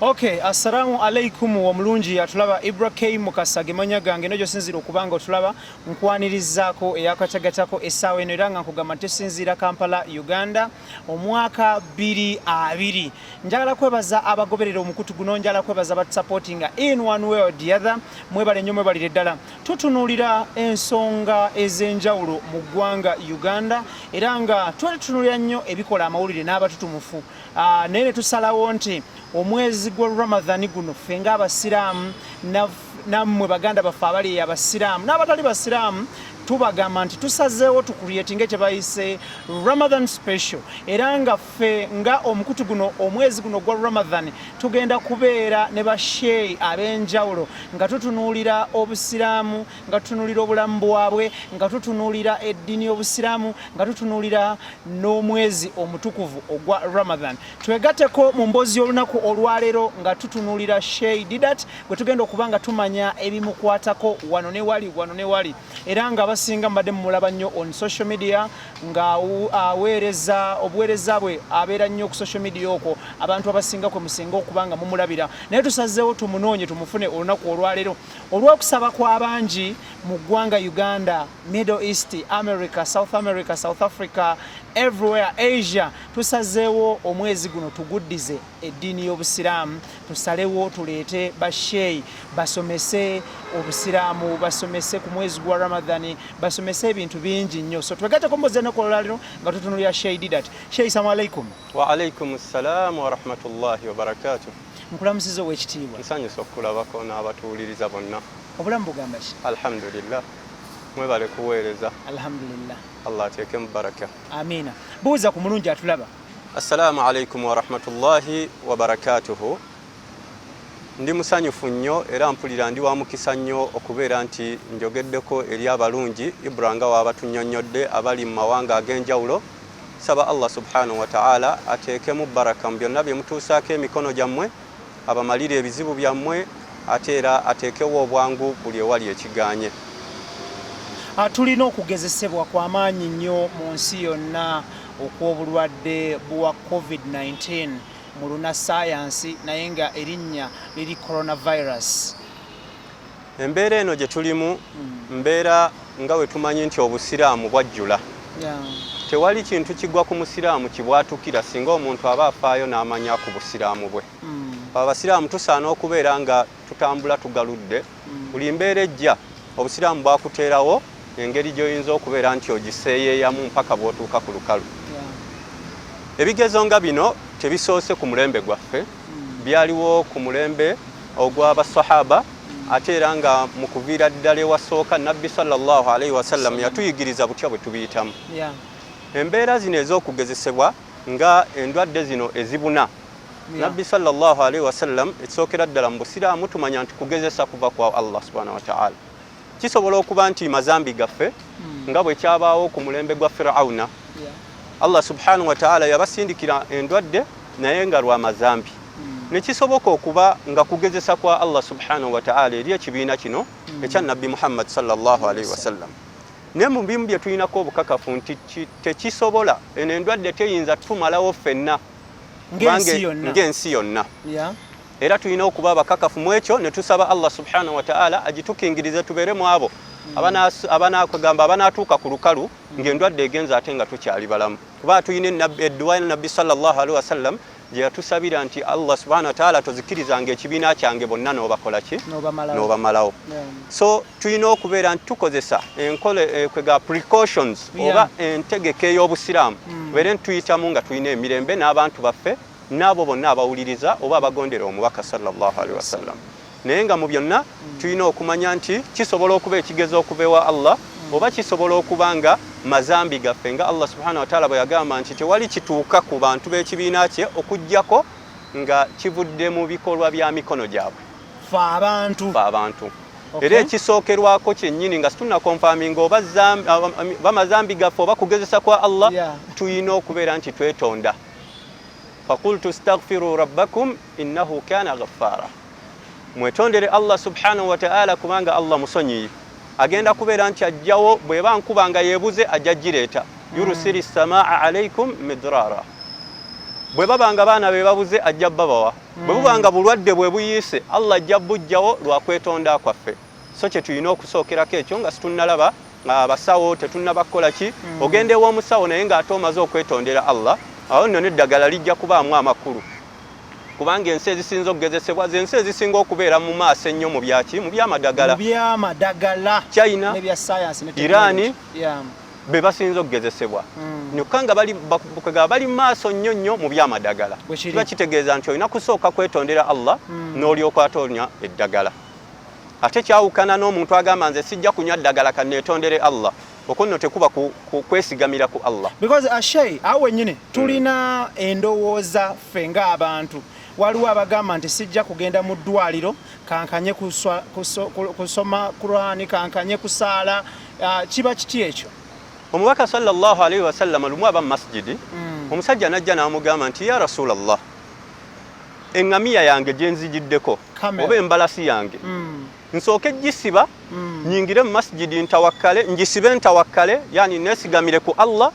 Okay, assalamu alaikum wa mulungi atulaba Ibrahim Mukasa gemanya gange nojo sinzira okubanga otulaba nkwanirizaako eyakatagatako essaawa eno era nga nkugamba tusinzira Kampala, Uganda omwaka 2020. Njagala kwebaza abagoberera omukutu guno, njagala kwebaza bat supportinga in one way or the other. Mwebale nnyo mwebalire ddala. Tutunuulira ensonga ez'enjawulo mu ggwanga Uganda era nga tutunulira nnyo ebikola amawulire n'abatutumufu. Naye ne tusalawo nti omwezi gwa Ramadhani guno ffe ng'abasiraamu nammwe baganda baffe abali abasiraamu n'abatali basiraamu tubagamba nti tusazeewo tukuliyetinga kye bayise Ramadan special era nga ffe nga omukutu guno omwezi guno gwa Ramadhan tugenda kubeera ne basheyi ab'enjawulo nga tutunuulira obusiraamu, nga tutunuulira obulamu bwabwe, nga tutunuulira eddiini y'obusiraamu, nga tutunuulira n'omwezi omutukuvu ogwa Ramadhan. Twegatteko mu mboozi y'olunaku olwaleero nga tutunuulira Sheikh Didat gwe tugenda okuba nga tumanya ebimukwatako wano ne wali era nga singa mbadde mulaba nnyo on social media nga aweereza obuweereza bwe abeera nnyo ku social media okwo abantu abasinga kwe musinga okubanga mumulabira naye tusazeewo tumunoonye tumufune olunaku olwaleero olw'okusaba kw'abangi mu ggwanga Uganda, Middle East, America, South America, South Africa, everywhere, Asia. Tusazeewo omwezi guno tuguddize eddiini y'obusiraamu, tusalewo tuleete basheyi basomese obusiraamu, basomese ku mwezi gwa Ramadhani, basomese ebintu bingi nnyo. So twegatteko mboozi ennaku olwaleero nga tutunuulira Sheikh Didat. Sheikh, salamu alaikum. Wa alaikum assalam wa rahmatullahi wa barakatuh. Nkulamusiza ow'ekitiibwa. Nsanyusa okulabako n'abatuwuliriza bonna. Obulamu bugamba ki? Alhamdulillah. Mwebale kuweereza. Alhamdulillah. Allah ateeke mu baraka. Amina. Buuza ku mulungi atulaba. Assalamu alaikum wa rahmatullahi wa barakatuhu. Ndi musanyufu nnyo era mpulira ndi wa mukisa nnyo okubeera nti njogeddeko eri abalungi Ibranga w'abatunnyonnyodde abali mu mawanga ag'enjawulo. Saba Allah subhanahu wa ta'ala ateekemu baraka mu byonna bye mutuusaako emikono gyammwe, abamalire ebizibu byammwe, ate era ateekewo obwangu buli ewali ekiganye. Tulina okugezesebwa kw'amaanyi nnyo mu nsi yonna okw'obulwadde bwa COVID-19 mu lunnasayansi naye nga erinnya liri coronavirus. Embeera eno gye tulimu mbeera nga bwe tumanyi nti obusiraamu bwajjula. Tewali kintu kigwa ku musiraamu kibwatukira singa omuntu aba afaayo n'amanya ku busiraamu bwe. Abasiraamu tusaana okubeera nga tutambula tugaludde buli mbeera ejja obusiraamu bwakuteerawo engeri gy'oyinza okubeera nti ogiseeyeeyamu mpaka bw'otuuka ku lukalu. Ebigezo nga bino tebisoose ku mulembe gwaffe, byaliwo ku mulembe ogw'abasahaba ate era nga mu kuviira ddala ewasooka Nabbi sallallahu alaihi wasallam yatuyigiriza butya bwe tubiyitamu. Embeera zino ez'okugezesebwa nga endwadde zino ezibuna Nabbi sallallahu alaihi wasallam ekisookera ddala mu busiraamu tumanya nti kugezesa kuva kwa Allah subhanahu wa ta'ala. Kisobola okuba nti mazambi gaffe nga bwe kyabaawo ku mulembe gwa Firauna. Allah subhanahu wa ta'ala yabasindikira endwadde naye nga lwa mazambi. Ne kisoboka okuba nga kugezesa kwa Allah subhanahu wa ta'ala eri ekibiina kino ekya Nabbi Muhammad sallallahu alaihi wasallam. Ne mu bimu bye tulinako obukakafu nti tekisobola eno endwadde teyinza tumalawo ffenna ng'ensi yonna. Era tulina okuba abakakafu mu ekyo ne tusaba Allah subhanahu wa ta'ala agitukingirize tubeere mu abo abanaakugamba abanaatuuka ku lukalu ng'endwadde egenza ate nga tukyali balamu. Kuba tulina edduwa ya Nabbi sallallahu alaihi wasallam gye yatusabira nti Allah subhanahu wa ta'ala tozikirizanga ekibiina kyange bonna n'obakola ki? N'obamalawo. So tulina okubeera nti tukozesa enkole kwega precautions oba entegeka ey'obusiraamu tubeere ntuyitamu nga tulina emirembe n'abantu baffe n'abo bonna abawuliriza oba abagondera omubaka sallallahu alaihi wasallam. Naye nga mu byonna tulina okumanya nti kisobola okuba ekigezo okuva ewa Allah oba kisobola okuba nga mazambi gaffe nga Allah subhanahu wa ta'ala bwe yagamba nti tewali kituuka ku bantu b'ekibiina kye okuggyako nga kivudde mu bikolwa bya mikono gyabwe. Abantu. Era ekisookerwako kyennyini nga situnakonfaminga oba mazambi gaffe oba kugezesa kwa Allah tulina okubeera nti twetonda. Faqultu astaghfiru rabbakum innahu kana ghaffara. Mwetondere Allah subhanahu wa ta'ala kubanga Allah musonyiyi. Agenda kubeera nti ajjawo bw'eba nkuba nga yeebuze ajja gireeta. Yurusiri samaa alaikum midrara. bwe babanga baana be babuze ajja babawa bwe bubanga bulwadde bwe buyiise Allah ajja bujjawo lwa kwetonda kwaffe so kye tulina okusookerako ekyo nga situnnalaba abasawo tetunnabakola ki ogende w'omusawo naye ng'ate omaze okwetondera Allah awo nno n'eddagala lijja kubaamu amakulu kubanga ensi ezisinza okugezesebwa zensi ezisinga okubeera mu maaso ennyo mu byaki mu byamadagala China Irani be basinza okugezesebwa nyokka nga bali mu maaso nnyo mu byamadagala kiba kitegeeza nti olina kusooka kwetondera Allah n'olyoka atonya eddagala ate kyawukana n'omuntu agamba nze sijja kunywa ddagala kanneetondere Allah okonno tekuba kwesigamira ku Allah because Shay awe nyine tulina endowooza ffe ng'abantu waliwo abagamba nti sijja kugenda mu ddwaliro kankanye kusoma Qur'ani kankanye kusaala kiba kiti ekyo omubaka sallallahu alaihi wasallam lumu aba masjidi omusajja najja n'amugamba nti ya Rasulallah engamiya yange gye nzigiddeko oba embalasi yange nsooke gisiba nyingire mu masjidi ntawakkale ngisibe ntawakkale yani nesigamire ku Allah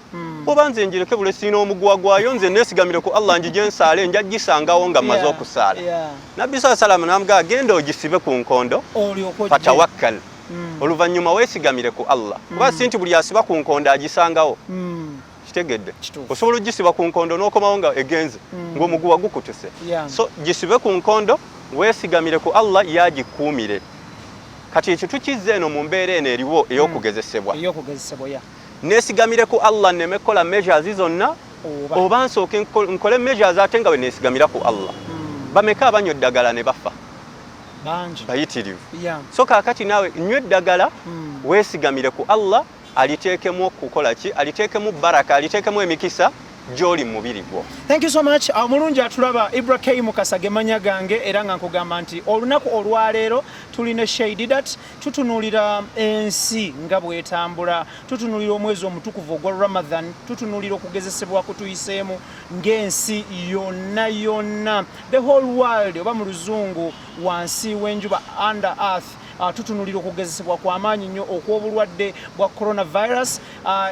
oba nze njireke bule sina omugwa gwayo nze nesigamire ku Allah njije nsaale nja gisangawo nga maze okusaala Nabbi sallallahu alaihi wasallam namugamba genda ogisibe ku nkondo fatawakkal oluvannyuma weesigamire ku Allah kuba sinti buli asiba ku nkondo agisangawo kitegedde osobola ogisiba ku nkondo n'okomawo nga egenze ng'omuguwa gukutuse so gisibe ku nkondo weesigamire ku Allah yagikuumire kati ekyo tukizza eno mu mbeera eno eriwo ey'okugezesebwa neesigamire ku Allah nemekola measures zonna oba nsooke nkole measures ate nga we neesigamira ku Allah bameka abanywa eddagala ne bafa bayitirivu so kaakati naawe nywa eddagala weesigamire ku Allah aliteekemu okukola ki aliteekemu baraka aliteekemu emikisa gy'oli mu mubiri gwo. Thank you so much. Omulungi atulaba Ibrahim Kasage manya gange era nga nkugamba nti olunaku olwaleero tulina Shadidat tutunuulira ensi nga bwetambula tutunuulira omwezi omutukuvu ogwa Ramadan tutunuulira okugezesebwa kutuyiseemu ng'ensi yonna the whole world oba mu luzungu wansi w'enjuba under earth tutunulira okugezesebwa kw'amaanyi nnyo okw'obulwadde bwa coronavirus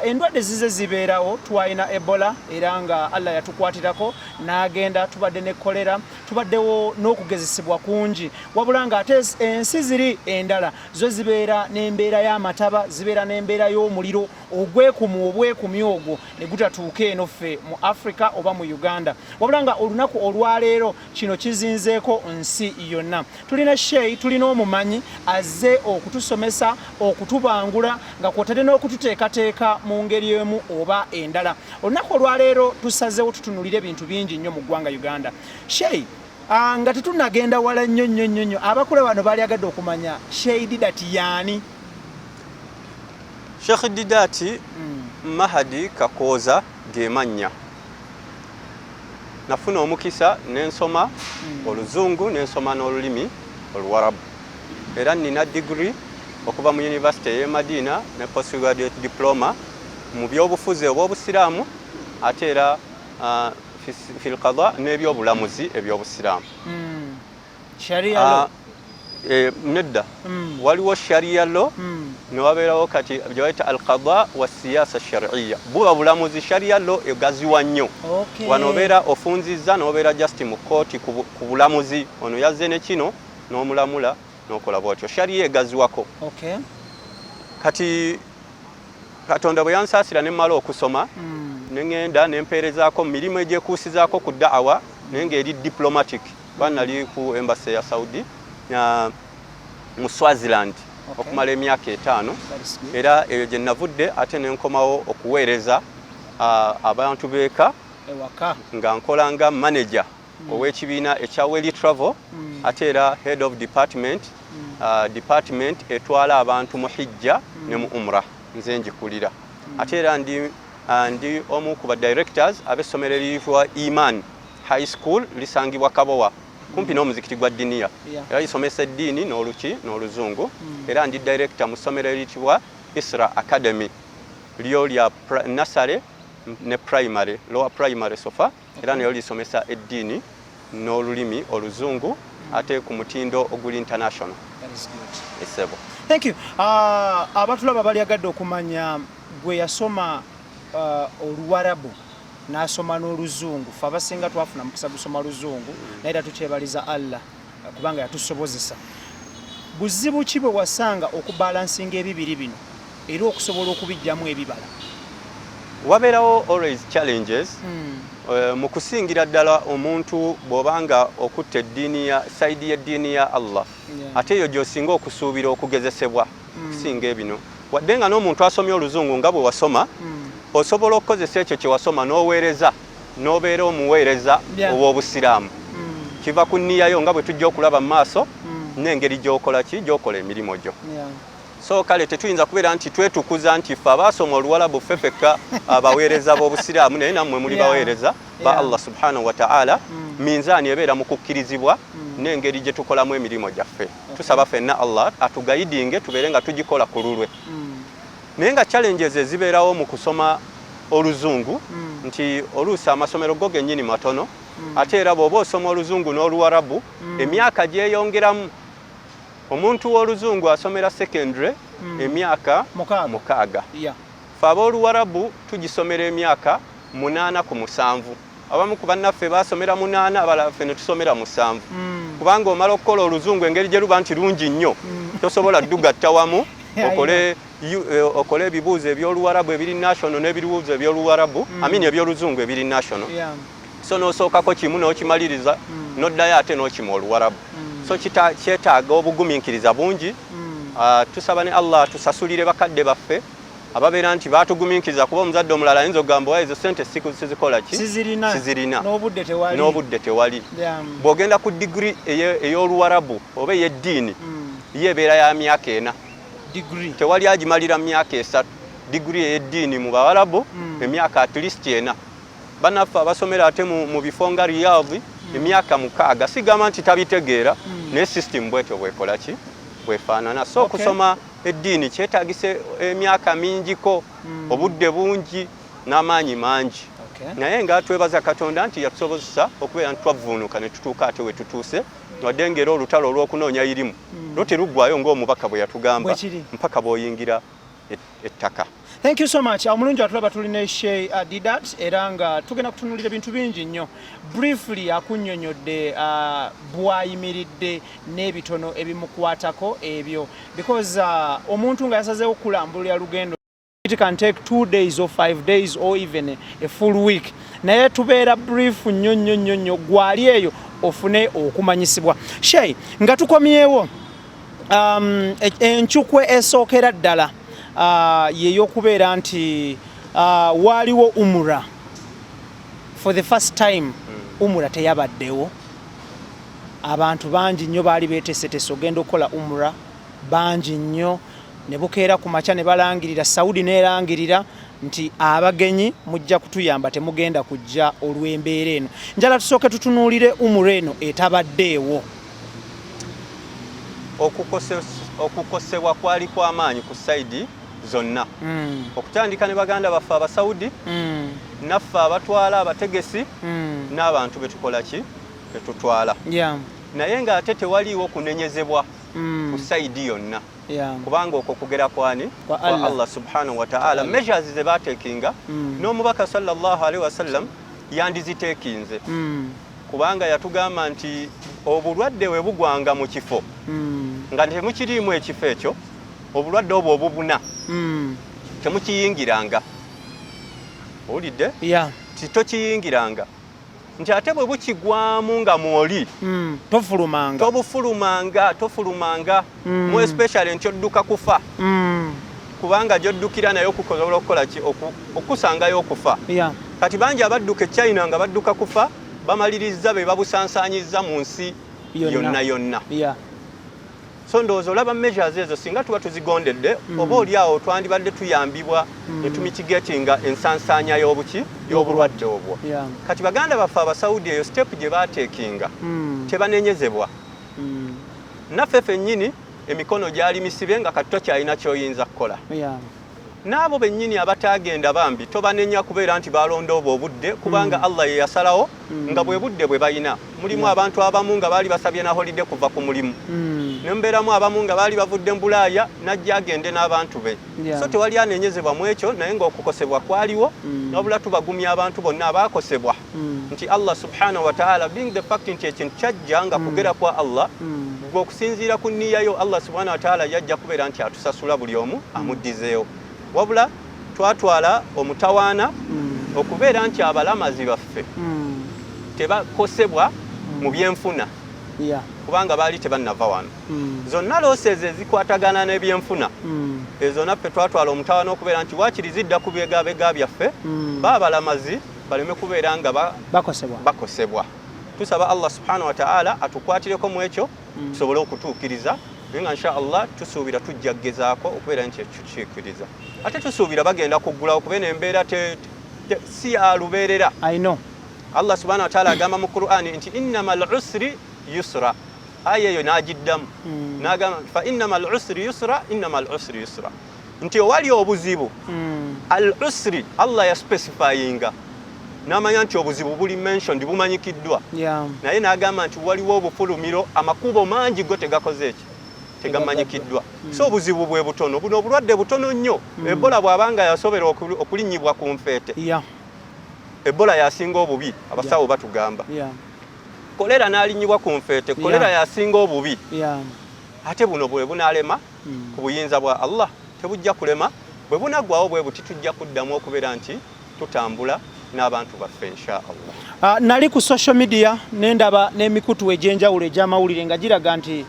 endwadde zize zibeerawo twalina Ebola era nga Allah yatukwatirako n'agenda tubadde ne kolera tubaddewo n'okugezesebwa kungi wabula nga ate ensi ziri endala zo zibeera n'embeera y'amataba zibeera n'embeera y'omuliro obwekumi ogwo ne gutatuuka eno ffe mu Africa oba mu Uganda wabula nga olunaku olwaleero kino kizinzeeko nsi yonna tulina Shay tulina omumanyi azze okutusomesa okutubangula nga kwotadde n'okututeekateeka mu ngeri emu oba endala olunaku olwaleero tusazeewo tutunulira ebintu bingi nnyo mu ggwanga Uganda Shay nga tetunagenda wala nnyo abakule wano baali agadde okumanya Shadidat yaani Sheikh Didati Mahadi Kakooza gemanya nafuna omukisa nensoma oluzungu nensoma n'olulimi oluwarabu era nina degree okuva mu University y'e Madina ne postgraduate diploma mu byobufuzi obw'obusiraamu ate era fil qada n'ebyobulamuzi eby'obusiraamu sharia law nedda waliwo sharia law ne wabeerawo kati gyebayita al qada wa siyasa shar'iyya buba bulamuzi sharia law egaziwa nnyo wano obeera ofunzizza n'obeera just mu kooti ku bulamuzi ono yazze ne kino n'omulamula n'okola bw'otyo sharia egaziwako kati Katonda bwe yansaasira ne mmala okusoma nengenda nempeerezaako mu mirimu egyekuusizaako ku da'awa naye ng'eri diplomatic kuba nali ku embassy ya Saudi mu Swaziland okumala emyaka 5 era eyo gye navudde ate nenkomawo okuweereza abantu beeka nga nkola nga manager ow'ekibiina ekya Weli Travel ate era head of department department etwala abantu mu hijja ne mu umrah nze njikulira ate era ndi omu ku ba directors ab'essomero eriyitibwa Iman High School lisangibwa Kabowa kumpi n'omuzikiti gwa Diniya era lisomesa eddiini n'oluki n'oluzungu era ndi director mu ssomero eriyitibwa Isra Academy lyo lya nursery ne primary lower primary sofa era nayo lisomesa eddiini n'olulimi oluzungu ate ku mutindo oguli international. Esebo. Thank you. Abatulaba bali agadde okumanya gwe yasoma oluwarabu n'asoma n'oluzungu ffe abasinga twafuna mukisa gusoma luzungu naye era tukyebaliza Allah kubanga yatusobozesa buzibu ki bwe wasanga okubalansinga ebibiri bino era okusobola okubijjamu ebibala wabeerawo always challenges mu kusingira ddala omuntu bw'obanga okutta eddiini ya sayidi y'eddiini ya Allah ate eyo gy'osinga okusuubira okugezesebwa kusinga ebino wadde nga n'omuntu asomye oluzungu nga bwe wasoma osobola okukozesa ekyo kye wasoma n'oweereza n'obeera omuweereza ow'obusiraamu kiva ku nniyayo nga bwe tujja okulaba mu maaso n'engeri gy'okola ki gy'okola emirimu gyo so kale tetuyinza kubeera nti twetukuza nti ffe abaasoma oluwalabu ffe fekka abaweereza b'obusiraamu naye nammwe muli baweereza ba Allah subhanahu wa ta'ala minzaani ebeera mu kukkirizibwa n'engeri gye tukolamu emirimu gyaffe tusaba ffenna Allah atugayidinge tubeere nga tugikola ku lulwe naye nga challenges ezibeerawo mu kusoma oluzungu nti oluusi amasomero go gennyini matono ate era bw'oba osoma oluzungu n'oluwarabu emyaka gyeyongeramu omuntu w'oluzungu asomera secondary emyaka 6 ffe ab'oluwarabu tugisomera emyaka 8 ku 7 abamu ku bannaffe basomera 8 abalala ffe ne tusomera 7 kubanga omala okukola oluzungu engeri gye luba nti lungi nnyo tosobola ddugatta wamu okole ebibuuzo eby'oluwarabu ebiri national n'ebibuuzo eby'oluwarabu amini eby'oluzungu ebiri national so n'osookako kimu n'okimaliriza n'oddayo ate n'okima oluwarabu so kyetaaga obugumiikiriza bungi tusaba ne Allah tusasulire bakadde baffe ababeera nti baatugumiikiriza kuba omuzadde omulala ayinza okugamba wa ezo sente sizikola ki sizirina n'obudde tewali bw'ogenda ku digiri ey'oluwarabu oba ey'eddiini ye ebeera ya myaka 4 tewali agimalira myaka 3 digiri ey'eddiini mu bawarabu emyaka at least 4 bannaffe abasomera ate mu bifo nga Riyadh emyaka 6 sigamba nti tabitegeera naye system bwetyo bwekola ki bwefaanana so okusoma eddiini kyetaagise emyaka mingiko obudde bungi n'amaanyi mangi naye nga twebaza Katonda nti yatusobozesa okubeera nti twavuunuka ne tutuuka ate we tutuuse wadde ngera olutalo olw'okunoonya irimu lwo teruggwayo ng'omubaka bwe yatugamba mpaka bw'oyingira ettaka. Thank you so much. Omulungi atulaba tulina Sheikh Didat era nga tugenda kutunulira bintu bingi nnyo. Briefly akunnyonnyodde bw'ayimiridde n'ebitono ebimukwatako ebyo because omuntu nga yasazeewo kulambulira lugendo it can take 2 days or 5 days or even a full week. Naye tubeera brief nnyo gwali eyo ofune okumanyisibwa. Sheikh nga tukomyewo enchukwe esookera ddala yeyokubeera nti waliwo umura for the first time umura teyabaddewo abantu bangi nnyo baali beeteeseteese ogenda okukola umura bangi nnyo ne bukeera ku makya ne balangirira Saudi neerangirira nti abagenyi mujja kutuyamba temugenda kujja olw'embeera eno njala tusooke tutunuulire umura eno etabaddeewo okukosebwa kwali kw'amaanyi ku sayidi zonna okutandika ne baganda baffe abasaudi naffe abatwala abategesi n'abantu betukola ki betutwala naye ng'ate tewaliiwo kunenyezebwa ku sayidi yonna kubanga okwo kugera kwani kwa Allah subhanahu wa ta'ala measures ze batekinga n'omubaka sallallahu alaihi wasallam yandizitekinze kubanga yatugamba nti obulwadde we bugwanga mu kifo nga temukiriimu ekifo ekyo obulwadde obwo obubuna temukiyingiranga owulidde titokiyingiranga nti ate bwe bukigwamu nga mwoli tofulumanga mu especially nti odduka kufa kubanga gy'oddukira naye okukola okukola ki okusangayo okufa kati bangi abadduka e China nga badduka kufa bamaliriza be babusansaanyiza mu nsi yonna so ndowooza olaba measures ezo singa tuba tuzigondedde oba oli awo twandibadde tuyambibwa ne tumitigatinga ensansaanya y'obulwadde obwo kati baganda baffe abasaudi eyo step gye baatekinga tebanenyezebwa naffe ffennyini emikono gyali misibe nga kati tokyalina ky'oyinza kukola n'abo bennyini abatagenda bambi tobanenya kubeera nti balonda obudde kubanga Allah ye yasalawo nga bwe budde bwe bayina mulimu abantu abamu nga bali basabye na holiday kuva ku mulimu nembeeramu abamu nga bali bavudde mbulaaya najja agende n'abantu be so tewali anenyezebwa mu ekyo naye ng'okukosebwa kwaliwo nabula tubagumya abantu bonna abakosebwa nti Allah subhanahu wa ta'ala being the fact nti ekintu kyajja nga kugera kwa Allah okusinziira ku nniya yo Allah subhanahu wa ta'ala yajja kubeera nti atusasula buli omu amuddizeewo wabula twatwala omutawaana okubeera nti abalamazi baffe tebakosebwa mu byenfuna kubanga baali tebannava wano zonna loosezi ezikwatagana n'ebyenfuna ezo naffe twatwala omutawaana okubeera nti waakiri zidda ku byegabega byaffe baabalamazi baleme kubeera nga bakosebwa tusaba Allah subhanahu wa ta'ala atukwatireko mu ekyo tusobole okutuukiriza nga insha Allah tusuubira tujja kugezaako okubeera nti tukiikiriza ate tusuubira bagenda kuggulawo kubeera embeera si alubeerera Allah subhanahu wa ta'ala agamba mu Qur'ani nti innamal usri yusra aya eyo n'agiddamu n'agamba fa innamal usri yusra nti owali obuzibu al usri Allah yaspecifyinga n'amanya nti obuzibu buli mentioned bumanyikiddwa naye n'agamba nti waliwo obufulumiro amakubo mangi go tegakoze eki tegamanyikiddwa so obuzibu bwe butono buno obulwadde butono nnyo Ebola bw'abanga yasobera okulinnyibwa ku nfeete Ebola yasinga obubi abasawo batugamba kolera n'alinyibwa ku nfeete kolera yasinga obubi ate buno bwe bunaalema ku buyinza bwa Allah tebujja kulema bwe bunaggwawo bwe buti tujja kuddamu okubeera nti tutambula n'abantu baffe insha Allah. Nali ku social media nendaba n'emikutu egy'enjawulo egy'amawulire nga giraga nti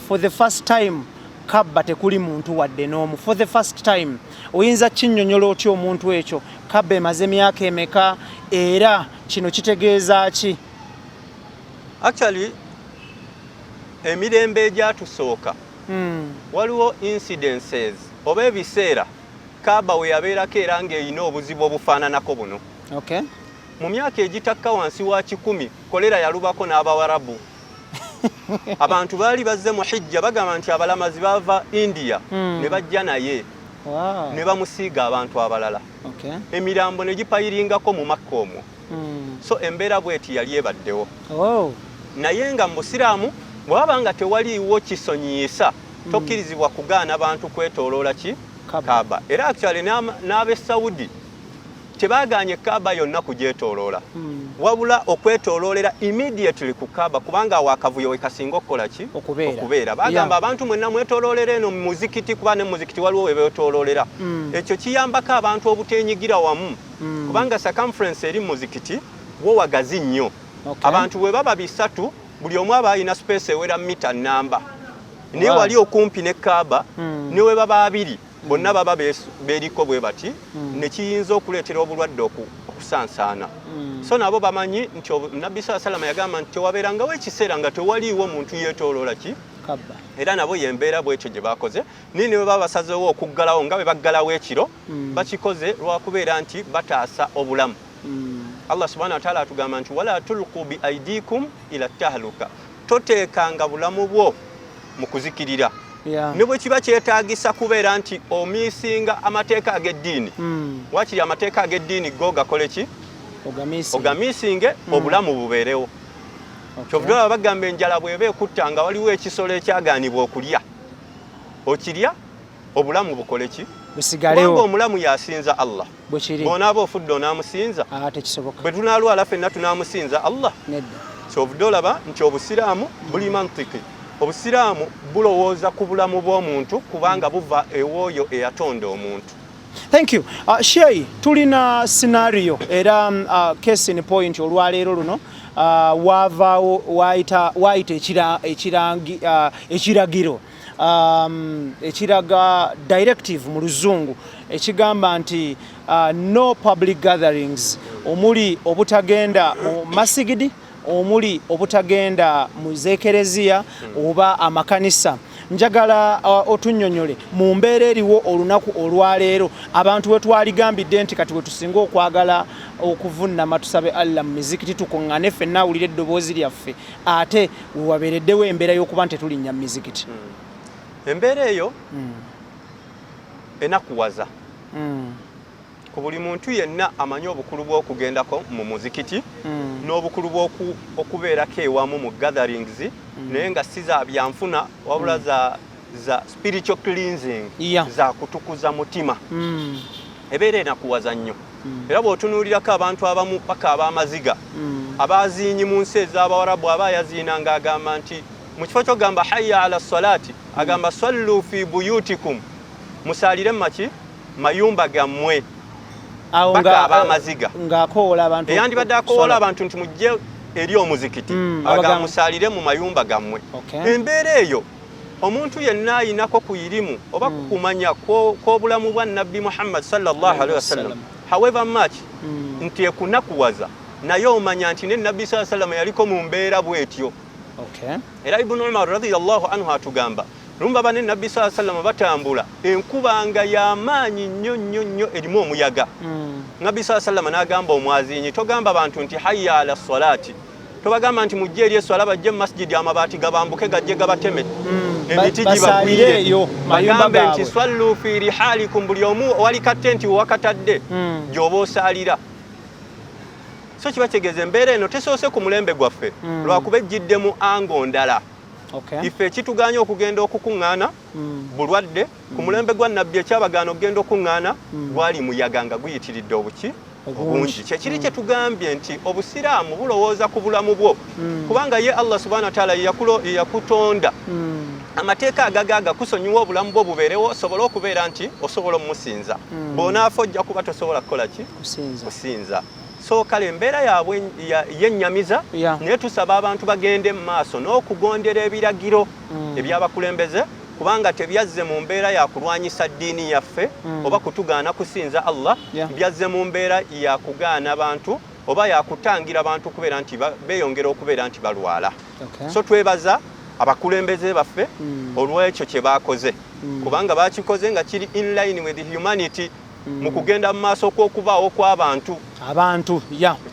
for the first time kabba tekuli muntu wadde n'omu. For the first time oyinza kinnyonnyola otya omuntu ekyo kabba emaze emyaka emeka era kino kitegeeza ki? Actually emirembe egyatusooka waliwo incidences oba ebiseera kabba we yabeerako era ng'erina obuzibu obufaananako buno. Mu myaka egitakka wansi wa 10 kolera yalubako n'Abawarabu. Abantu baali bazze mu hijja bagamba nti abalamazi bava India ne bajja naye ne bamusiiga abantu abalala. Emirambo ne gipayiringako mu Makka omwo. So embeera bweti yali ebaddewo. Naye nga mu Busiraamu bw'aba nga tewaliiwo kisonyiisa tokkirizibwa kugaana abantu kwetooloola ki Kaaba. Era actually n'ab'e Saudi tebaganye Kaaba yonna kugyetooloola wabula okwetooloolera immediately ku Kaaba kubanga wakavuyo wekasinga okukola ki okubeera bagamba abantu mwenna mwetooloolera eno mu muzikiti kuba ne muzikiti waliwo webetooloolera ekyo kiyambako abantu obuteenyigira wamu kubanga circumference eri muzikiti wo wagazi nnyo abantu bwe baba bisatu buli omu aba alina space ewera mita namba naye wali okumpi ne Kaaba ne we baba abiri bonna baba beeriko bwe bati ne kiyinza okuleetera obulwadde okusansaana so nabo bamanyi nti Nabbi salama yagamba nti tewabeerangawo ekiseera nga tewaliiwo muntu yeetooloola ki Kaaba era nabo yembeera bwetyo gye bakoze naye ne bwe baba basazeewo okuggalawo nga bwe baggalawo ekiro bakikoze lwakubeera nti bataasa obulamu Allah subhanahu wa ta'ala atugamba nti wala tulqu bi aidikum ila tahluka toteekanga bulamu bwo mu kuzikirira ne bwe kiba kyetaagisa kubeera nti omiisinga amateeka ag'eddiini wakiri amateeka ag'eddiini go gakole ki ogamiisinge obulamu bubeerewo kyovudde bagamba enjala bw'eba ekutta nga waliwo ekisolo ekyagaanibwa okulya okirya obulamu bukole ki kubanga omulamu yasinza Allah bw'onaaba ofudde onaamusinza bwe tunaalwala ffenna tunaamusinza Allah kyovudde olaba nti obusiraamu buli mantiki obusiraamu bulowooza ku bulamu bw'omuntu kubanga buva ewooyo eyatonda omuntu. Thank you. Shey, tulina scenario era case in point olwaleero luno wavaawo waayita ekiragiro ekiraga directive mu luzungu ekigamba nti no public gatherings omuli obutagenda mu masigidi omuli obutagenda mu zeekereziya oba amakanisa. Njagala otunnyonnyole mu mbeera eriwo olunaku olwaleero abantu we twaligambidde nti kati we tusinga okwagala okuvunnama tusabe Allah mu mizikiti tukuŋŋane ffenna awulire eddoboozi lyaffe ate wewabeereddewo embeera y'okuba nti tetulinnya mu mizikiti. Embeera eyo enakuwaza ku buli muntu yenna amanyi obukulu bw'okugendako mu muzikiti n'obukulu bw'okubeerako ewamu mu gatherings naye nga si za byanfuna wabula za spiritual cleansing za kutukuza mutima ebeera enakuwaza nnyo era bw'otunuulirako abantu abamu paka ab'amaziga abaziinyi mu nsi ez'abawarabu aba yaziinanga agamba nti mu kifo ky'ogamba hayya ala salaati agamba sallu fi buyutikum musaalire maki mayumba gammwe paka ab'amaziga ng'akoola abantu eyandibadde akoola abantu nti mujje eri omuzikiti agamba musaalire mu mayumba gammwe embeera eyo omuntu yenna ayinako ku irimu oba kumanya kw'obulamu bwa nabbi Muhammad sallallahu alaihi wasallam however much nti ekunakuwaza naye omanya nti ne nabbi sallallahu alaihi wasallam yaliko mu mbeera bwetyo era Ibn Umar radiyallahu anhu atugamba lumba bane nabbi sallallahu alaihi wasallam batambula enkuba nga y'amaanyi nnyo erimu omuyaga nabbi sallallahu alaihi wasallam n'agamba omwazinyi togamba abantu nti hayya ala salati tobagamba nti mujje eri eswala bajje mu masjidi amabaati gabambuke gajje gabateme emiti gibagwire bagambe nti swallu fi rihalikum buli omu walika tenti wakatadde gy'oba osaalira so kiba kitegeeza embeera eno tesoose ku mulembe gwaffe lwakuba ejjiddemu ango ndala ife ekituganya okugenda okukuŋŋaana bulwadde ku mulembe gwa nabbi ekyabagaana okugenda okuŋŋaana gwali muyaga nga guyitiridde obuki obungi kyekiri kye tugambye nti obusiraamu bulowooza ku bulamu bwo kubanga ye Allah subhanahu wa ta'ala yakutonda amateeka agagaaga kusonyiwa obulamu bwo bubeerewo osobola okubeera nti osobola omusinza bw'onaafa ojja kuba tosobola kukola ki kusinza so kale embeera yaabwe yennyamiza naye tusaba abantu bagende mu maaso n'okugondera ebiragiro ebyabakulembeze kubanga tebyazze mu mbeera ya kulwanyisa ddiini yaffe oba kutugaana kusinza Allah byazze mu mbeera ya kugaana abantu oba ya kutangira abantu kubeera nti beeyongera okubeera nti balwala so twebaza abakulembeze baffe olw'ekyo kye baakoze kubanga baakikoze nga kiri in line with humanity mu kugenda mu maaso kw'okubaawo kw'abantu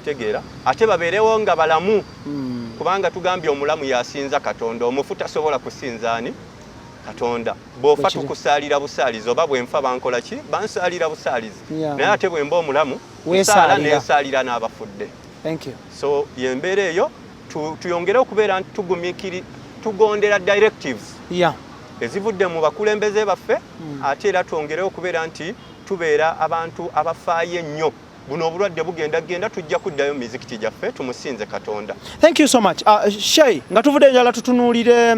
tegeera ate babeerewo nga balamu kubanga tugambye omulamu yasinza Katonda omufu tasobola kusinza ani Katonda bw'ofa tukusaalira busaalizi oba bwenfa bankola ki bansaalira busaalizi naye ate bwemba omulamu kusaala neesaalira n'abafudde so yembeera eyo tuyongere okubeera nti tugondera directives ezivudde mu bakulembeze baffe ate era twongere okubeera nti tubeera abantu abafaayo ennyo buno obulwadde bugenda tujja kuddayo mizikiti gyaffe tumusinze Katonda. Thank you so much. Shay nga tuvudde njala tutunuulire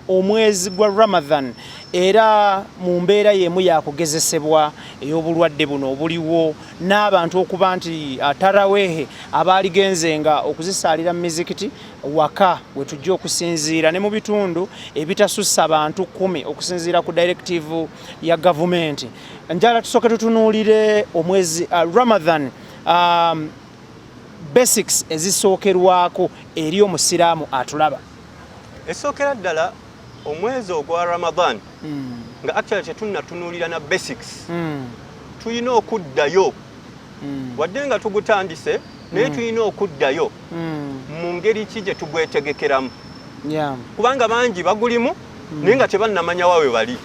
omwezi gwa Ramadan era mu mbeera yemu yakugezesebwa ey'obulwadde buno obuliwo n'abantu okuba nti tarawehe abaaligenzenga okuzisaalira mu mizikiti waka we tujja okusinziira ne mu bitundu ebitasussa abantu 10 okusinziira ku directive ya gavumenti. Njala tusooke tutunuulire omwezi Ramadan basics ezisookerwako eri omusiraamu atulaba. Esookera ddala omwezi ogwa Ramadan nga actually tetunnatunuulira na basics tulina okuddayo wadde nga tugutandise naye tulina okuddayo mu ngeri ki gye tugwetegekeramu kubanga bangi bagulimu naye nga tebannamanya wawe bali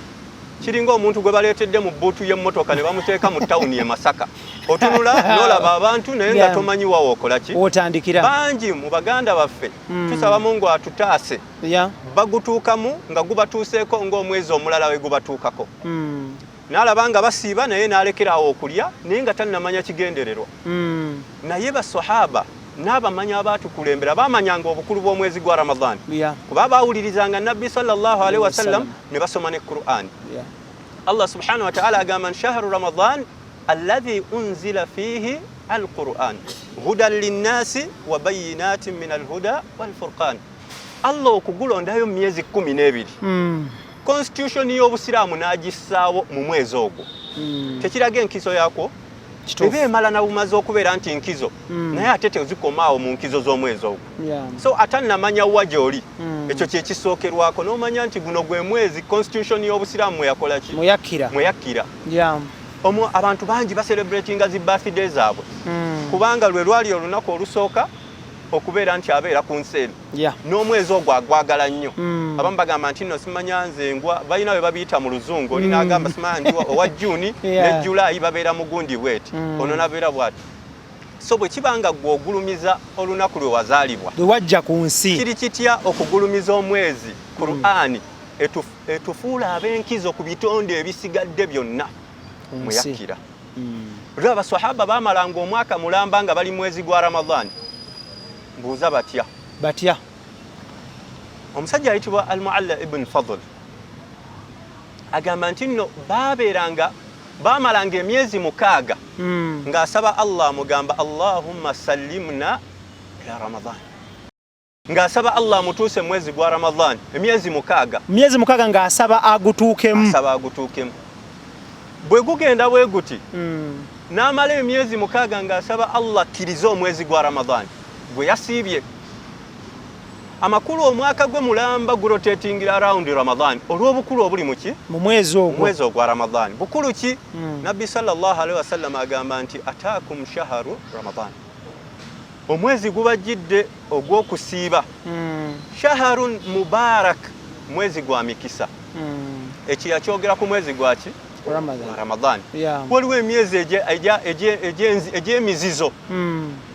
kiringa omuntu gwe baleetedde mu bbuutu y'emmotoka ne bamuteeka mu tawuni e Masaka otunula n'olaba abantu naye nga tomanyi wawe okola ki otandikira bangi mu baganda baffe tusaba Mungu atutaase bagutuukamu nga gubatuuseeko ng'omwezi omulala we gubatuukako n'alaba nga basiiba naye n'alekerawo okulya naye nga tannamanya kigendererwa naye basahaba n'abamanya abatukulembera bamanyanga obukulu bw'omwezi gwa Ramadan kuba baawulirizanga nabbi sallallahu alaihi wasallam ne basoma ne Qur'an Allah subhanahu wa ta'ala agamba shahru Ramadan alladhi unzila fihi al-Qur'an hudan linnasi wa bayyinatin min al-huda wal-furqan Allah okugulondayo myezi 12 constitution y'obusiraamu n'agissaawo mu mwezi ogwo tekiraga enkizo yako ebe emala na bumaze okubeera nti nkizo naye ate tezikomaawo mu nkizo z'omwezi ogwo so atannamanya wa gy'oli ekyo kye kisookerwako n'omanya nti guno gwe mwezi constitution y'obusiraamu mweyakola ki mweyakira abantu bangi baselebratinga zi birthday zaabwe kubanga lwe lwali olunaku olusooka okubeera nti abeera ku nsi eno n'omwezi ogwo agwagala nnyo abamu bagamba nti nno simanya nze ngwa balina bwe babiyita mu luzungu oli n'agamba simanya nti owa Juni ne Julaayi babeera mugundi bweti ono nabeera bwati so bwe kibanga gwe ogulumiza olunaku lwe wazaalibwa lwe wajja ku nsi kiri kitya okugulumiza omwezi Qur'ani etufuula ab'enkizo ku bitonde ebisigadde byonna mweyakkira lwa abaswahaba baamalanga omwaka mulamba nga bali mwezi gwa Ramadhan mbuuza batya omusajja ayitibwa Al-Mu'alla ibn Fadl agamba nti nno baamalanga emyezi 6 ng'asaba Allah mugamba Allahumma sallimna ila Ramadhan ng'asaba Allah mutuuse mwezi gwa Ramadhan emyezi 6 ng'asaba agutuukemu bwe gugenda bwe guti n'amala emyezi 6 ng'asaba Allah kkiriza omwezi gwa Ramadhan gwe yasiibye amakulu omwaka gwe mulamba gurotatingira around Ramadhan olw'obukulu obuli muki mu mwezi ogwa Ramadhan bukulu ki Nabbi sallallahu alaihi wasallam agamba nti ataakum shahru Ramadhan omwezi gubajjidde ogw'okusiiba shaharun mubarak mwezi gwa mikisa ekira kyogera ku mwezi gwaki Ramadhan waliwo emyezi egy'emizizo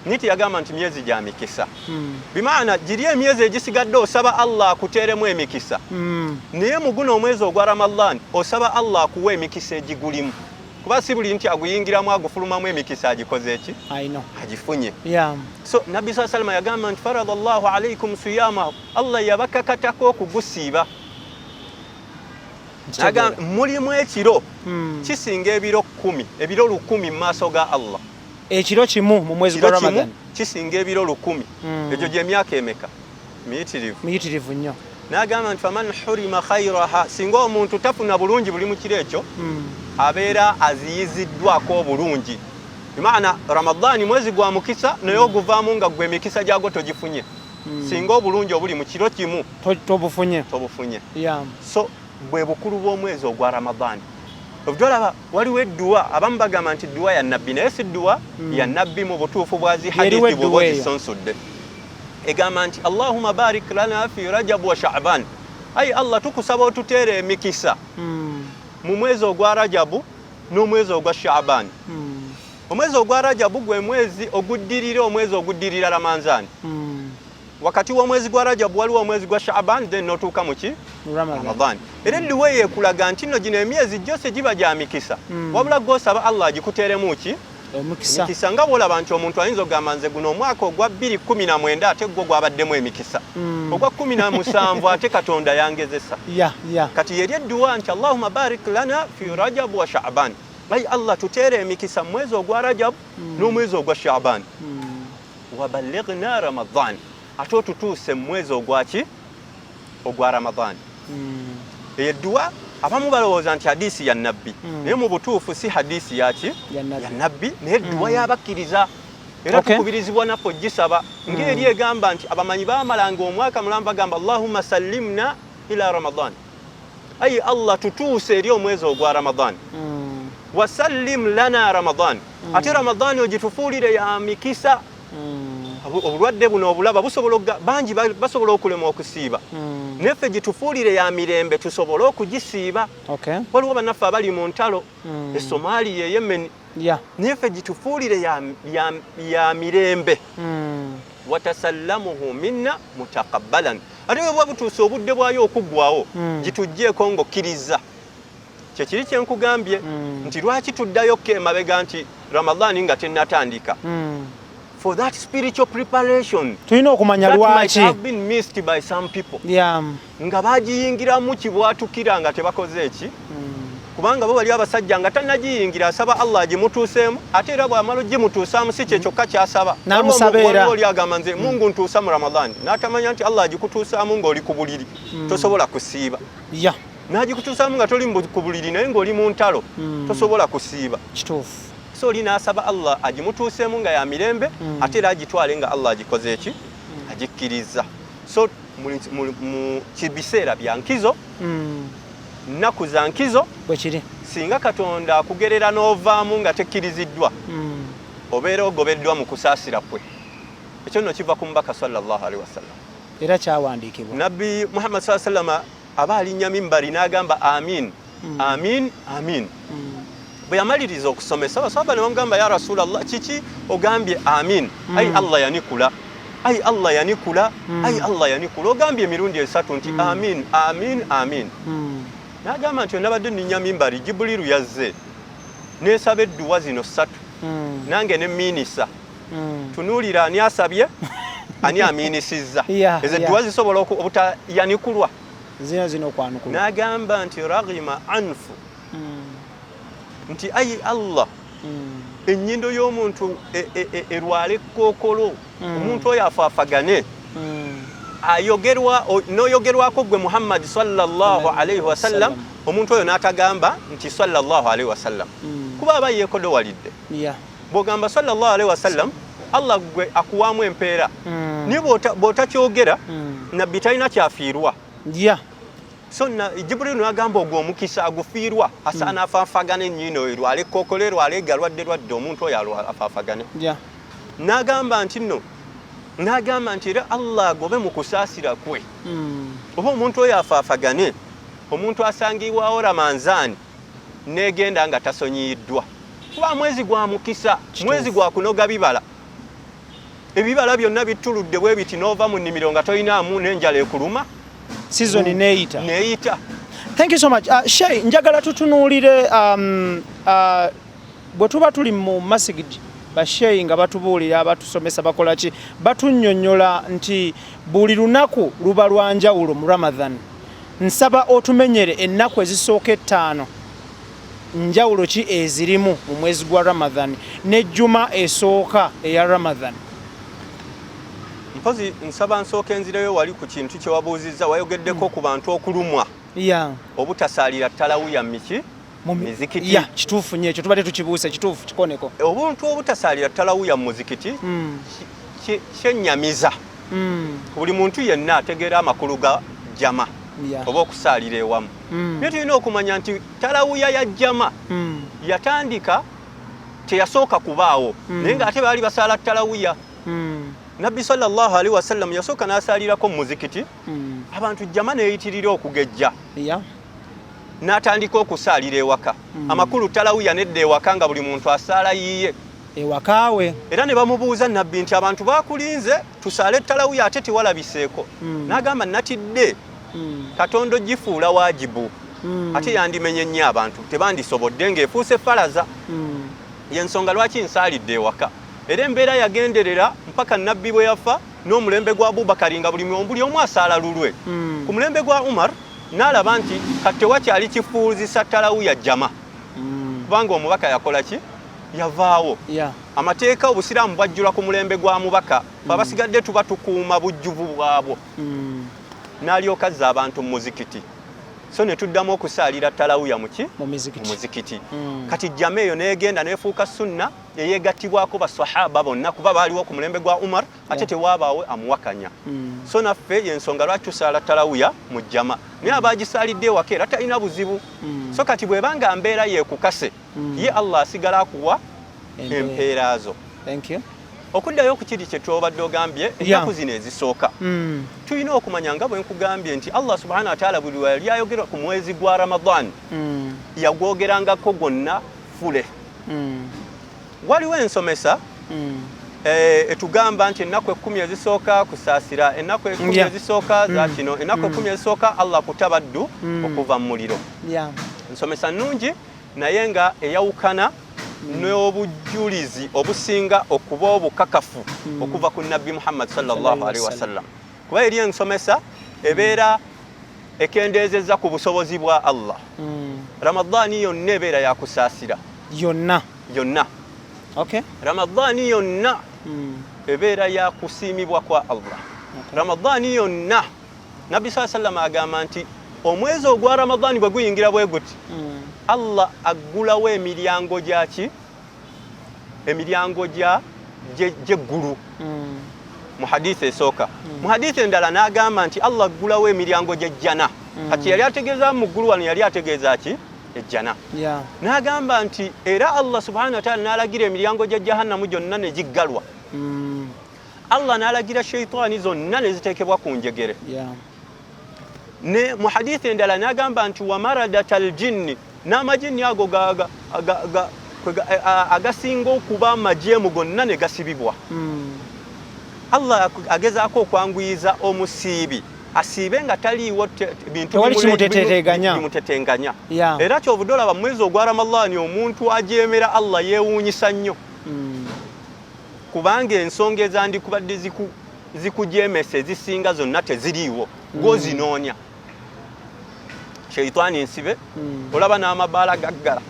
niti yagamba nti myezi gya mikisa bimaana giri emyezi egisigadde osaba Allah akuteeremu emikisa naye mu guno omwezi ogwa Ramadhan osaba Allah akuwa emikisa egigulimu kuba si buli nti aguyingiramu agufulumamu emikisa agikoze eki agifunye so Nabbi sallallahu alayhi wa sallam yagamba nti faradallahu alaykum siyamahu Allah yabakakatako okugusiiba mulimu ekiro kisinga ebiro 10 ebiro 100 mu maaso ga Allah ekiro kimu mu mwezi gwa Ramadhan kisinga ebiro 100 ekyo gy'emyaka emeka miyitirivu nnyo n'agamba nti faman hurima khayraha singa omuntu tafuna bulungi buli mu kiro ekyo abeera aziyiziddwako obulungi bimaana Ramadhan mwezi gwa mukisa naye oguvaamu nga gwe emikisa gyago togifunye singa obulungi obuli mu kiro kimu tobufunye so bwe bukulu bw'omwezi ogwa Ramadhan obudolaba waliwo edduwa abamu bagamba nti dduwa ya nabbi naye si dduwa ya nabbi mu butuufu bwazi hadithi bw'ozisonsodde egamba nti Allahumma barik lana fi Rajab wa Sha'ban ayi Allah tukusaba otuteere emikisa mu mwezi ogwa Rajabu n'omwezi ogwa Sha'ban omwezi ogwa Rajabu gwe mwezi oguddirira omwezi oguddirira Ramadhan wakati w'omwezi gwa Rajab waliwo omwezi gwa Sha'ban then notuuka mu ki Ramadhan era edduwa ekulaga nti nno gino emyezi gyose giba gya mikisa wabula gw'osaba Allah agikuteeremu ki emikisa nga bw'olaba nti omuntu ayinza okugamba nze guno omwaka ogwa 2019 ate gwo gwabaddemu emikisa ogwa 17 ate Katonda yangezesa kati yeri edduwa nti Allahumma barik lana fi Rajab wa Sha'ban ayi Allah tuteere emikisa mu mwezi ogwa Rajab n'omwezi ogwa Sha'ban waballighna Ramadhan ate otutuuse mu mwezi ogwa Ramadhan edduwa abamu balowooza nti hadisi ya nabbi naye mu butuufu si hadisi ya nabbi naye edduwa y'abakkiriza era tukubirizibwa naffe ogisaba ng'eri egamba nti abamanyi baamalanga omwaka mulamba bagamba Allahumma sallimna ila Ramadhan ayi Allah tutuuse eri omwezi ogwa Ramadhan wasallim lana Ramadhan ate Ramadhan ogitufuulire ya mikisa obulwadde buno obulaba bangi basobola okulema okusiiba neffe gitufuulire ya mirembe tusobole okugisiiba waliwo bannaffe abali mu ntalo e Somalia e Yemen neffe gitufuulire ya mirembe watasallamuhu minna mutakabbalan ate bwe butuuse obudde bwayo okuggwawo gituggyeko ng'okkiriza kyekiri kyenkugambye nti lwaki tuddayokko emabega nti Ramadhan nga tennatandika for that spiritual preparation tulina okumanya lwaki have been missed by some people nga bagiyingiramu kibwatukira nga tebakoze eki kubanga bo bali abasajja nga tannagiyingira asaba Allah agimutuuseemu ate era bw'amala ogimutuusaamu si kyekyoka kyasaba namusabeera oli agamba nze Mungu ntuusa mu Ramadhan n'atamanya nti Allah agikutuusaamu ng'oli ku buliri tosobola kusiiba n'agikutuusaamu nga toli ku buliri naye ng'oli mu ntalo tosobola kusiiba kituufu so oli n'asaba Allah agimutuuseemu nga ya mirembe ate era agitwale nga Allah agikoze eki agikkiriza so mu kibiseera bya nkizo nnaku za nkizo bwekiri singa Katonda akugerera n'ovaamu nga tekkiriziddwa obeera ogobeddwa mu kusaasira kwe ekyo nno kiva ku mubaka sallallahu alaihi wasallam era kyawandiikibwa. Nabbi Muhammad sallallahu alaihi wasallam aba alinnya mimbari n'agamba amin amin amin. Bwe yamaliriza okusomesa abasahaba ne bamugamba ya Rasulallah kiki ogambye amin ai Allah yanikula ai Allah yanikula ai Allah yanikula ogambye emirundi esatu nti amin amin amin. N'agamba nti nabadde nninnya mimbari Jibrilu yazze n'esaba edduwa zino ssatu nange ne miinisa tunuulira ani asabye ani aminisizza ezo edduwa zisobola obutayanikulwa zino okwanukulwa. n'agamba nti raghima anfu nti ayi Allah ennyindo y'omuntu erwala ekkookolo omuntu oyo afaafagane n'oyogerwako gwe Muhammad sallallahu alaihi wasallam omuntu oyo n'atagamba nti sallallahu alaihi wasallam kuba aba yeekodowalidde. bw'ogamba sallallahu alaihi wasallam Allah gwe akuwaamu empeera niye bw'otakyogera nabbi talina kyafiirwa. So Jibril n'agamba ogwo omukisa agufiirwa asaana afaafagane ennyindo erwala ekkookolo erwala egalwadde omuntu oyo afaafagane. N'agamba nti nno n'agamba nti era Allah agobe mu kusaasira kwe oba omuntu oyo afaafagane omuntu asangibwawo Ramanzaani n'egenda nga tasonyiyiddwa kuba mwezi gwa mukisa mwezi gwa kunoga bibala ebibala byonna bituludde bwe biti n'ova mu nnimiro nga tolinaamu n'enjala ekuluma season neeyita. Thank you so much. Sheikh, njagala tutunuulire bwe tuba tuli mu masigidi basheyi nga batubuulira batusomesa bakola ki batunnyonnyola nti buli lunaku luba lwa njawulo mu Ramadan. Nsaba otumenyere ennaku ezisooka 5 njawulo ki ezirimu mu mwezi gwa Ramadan n'ejjuma esooka eya Ramadan. Mpozi nsaba nsooka enzireyo wali ku kintu kye wabuuzizza wayogeddeko ku bantu okulumwa obutasaalira tarawuya miki mizikiti. Kituufu nnyo ekyo tubadde tukibuuse kituufu kikoneko. Obuntu obutasaalira tarawuya mu muzikiti kyennyamiza buli muntu yenna ategeera amakulu ga jama oba okusaalira ewamu. Naye tulina okumanya nti tarawuya ya jama yatandika teyasooka kubaawo naye ng'ate baali basaala tarawuya. Nabbi sallallahu alaihi wasallam yasooka n'asaalirako mu muzikiti abantu jama neeyitirira okugejja n'atandika okusaalira ewaka. Amakulu tarawuya nedda ewaka nga buli muntu asaala yiye ewakaawe. Era ne bamubuuza nabbi nti abantu bakulinze tusaale tarawuya ate tewalabiseeko. N'agamba natidde Katonda gifuula waajibu ate yandimenye nnyo abantu tebandisobodde ng'efuuse falaza. Yensonga lwaki nsaalidde ewaka. Era embeera yagenderera mpaka nabbi bwe yafa n'omulembe gwa Abubakari nga buli omu asaala lulwe. Ku mulembe gwa Umar n'alaba nti kati wakyali kifuuzisa tarawuya jama kubanga omubaka yakola ki yavaawo. Amateeka obusiraamu bwajjula ku mulembe gwa mubaka abasigadde tuba tukuuma bujjuvu bwabwo. N'alyoka azza abantu mu muzikiti so ne tuddamu okusaalira tarawuya mu muzikiti. Kati jama eyo n'egenda n'efuuka sunna eyeegattibwako basahaba bonna kuba baaliwo ku mulembe gwa Umar ate tewaabaawo amuwakanya. So naffe yensonga lwaki tusaala tarawuya mu jama naye abaagisaalidde ewaka era talina buzibu. So kati bw'ebanga mbeera yeekukase ye Allah asigala akuwa empeera zo. Okuddayo ku kiri kye twobadde ogambye ennaku zino ezisooka tulina okumanya nga bwe nkugambye nti Allah subhanahu wa ta'ala buli yali ayogera ku mwezi gwa Ramadan yagwogerangako gwonna fule. Waliwo ensomesa etugamba nti ennaku 10 ezisooka kusaasira ennaku 10 ezisooka za kino ennaku 10 ezisooka Allah kutabaddu okuva mu muliro. Ensomesa nnungi naye nga eyawukana n'obujulizi obusinga okuba obukakafu okuva ku Nabbi Muhammad sallallahu alaihi wasallam. Kuba eri ensomesa ebeera ekendeezezza ku busobozi bwa Allah. Ramadani yonna ebeera yakusaasira yonna. Ramadani yonna ebeera yakusiimibwa kwa Allah. Ramadani yonna Nabbi sallallahu alaihi wasallam agamba nti omwezi ogwa Ramadani bwe guyingira bwe guti Allah aggulawo emiryango gyaki emiryango gy'eggulu mu hadithi esooka. Mu hadithi endala n'agamba nti Allah aggulawo emiryango gy'ejjana. Kati yali ategeeza mu ggulu wano yali ategeeza ki ejjana. N'agamba nti era Allah subhanahu wa ta'ala n'alagira emiryango gya jahannamu gyonna ne giggalwa. Allah n'alagira shaytaani zonna ne ziteekebwa ku njegere. Ne mu hadithi endala n'agamba nti wa maradatal jinni, n'amajinni ago agasinga okuba amajeemu gonna ne gasibibwa. Allah agezaako okwanguyiza omusiibi asiibe nga taliiwo bintu bimutetenganya. Era kyovuddwa olaba mu mwezi ogwa Ramadhaani omuntu ajeemera Allah yeewuunyisa nnyo. Kubanga ensonga ezandikubadde zikujeemesa ezisinga zonna teziriiwo, gozinoonya. Shayitaani nsibe, olaba n'amabaala gaggala.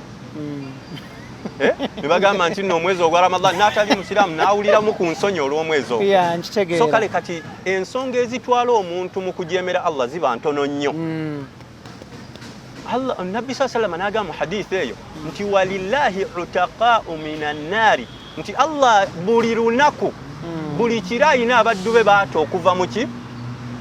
Ne bagamba nti nno omwezi ogwa Ramadhaani n'atali musiraamu n'awuliramu ku nsonyi olw'omwezi ogwo. So kale kati ensonga ezitwala omuntu mu kujeemera Allah ziba ntono nnyo. Nabbi sallallahu n'agamba mu hadithi eyo nti walillahi utaqaa'u minan naari, nti Allah buli lunaku buli kiro alina abaddu be baata okuva mu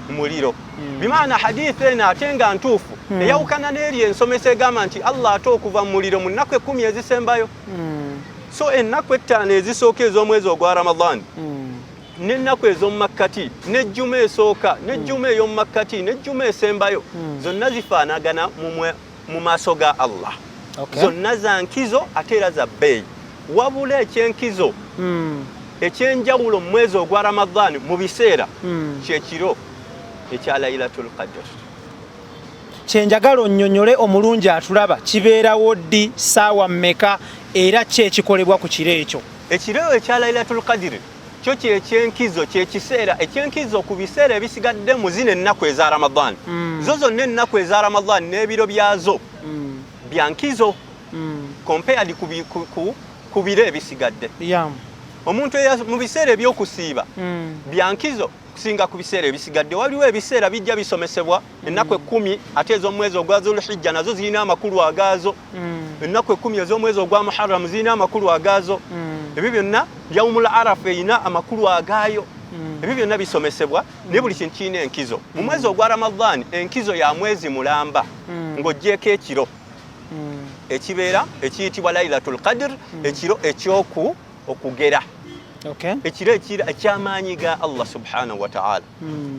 muliro. Bimaana hadithi eno ate nga ntuufu eyawukana n'eri ensomesa egamba nti Allah ate okuva mu muliro mu nnaku 10 ezisembayo. So ennaku 5 ezisooka ez'omwezi ogwa Ramadhaani n'ennaku ez'omu makkati n'ejjuma esooka n'ejjuma ey'omu makkati n'ejjuma esembayo zonna zifaanagana mu maaso ga Allah. Zonna za nkizo ate era za bbeeyi. Wabula ekyenkizo ekyenjawulo mu mwezi ogwa Ramadhaani mu biseera kyekiro ekya Laylatul Qadr. Kyenjagala onnyonnyole omulungi atulaba kibeerawo ddi, ssaawa mmeka era ki ekikolebwa ku kiro ekyo? Ekiro ekya Laylatul Qadr kyo kyekyenkizo, kyekiseera ekyenkizo ku biseera ebisigadde mu zino ennaku eza Ramadhaani. Zo zonna ennaku eza Ramadhaani n'ebiro byazo bya nkizo compared ku biro ebisigadde. Omuntu mu biseera eby'okusiiba bya nkizo kusinga ku biseera ebisigadde. Waliwo ebiseera bijja bisomesebwa ennaku 10 ate ez'omwezi ogwa Zulhijja nazo zirina amakulu agaazo. Ennaku 10 ez'omwezi ogwa Muharram zirina amakulu agaazo. Ebyo byonna Yawmul Arafa erina amakulu agaayo. Ebyo byonna bisomesebwa ne buli kintu kirina enkizo. Mu mwezi ogwa Ramadhaani enkizo ya mwezi mulamba ng'oggyeko ekiro ekibeera ekiyitibwa Laylatul Qadr, ekiro okugera. Ekiro eky'amaanyi ga Allah subhanahu wa ta'ala.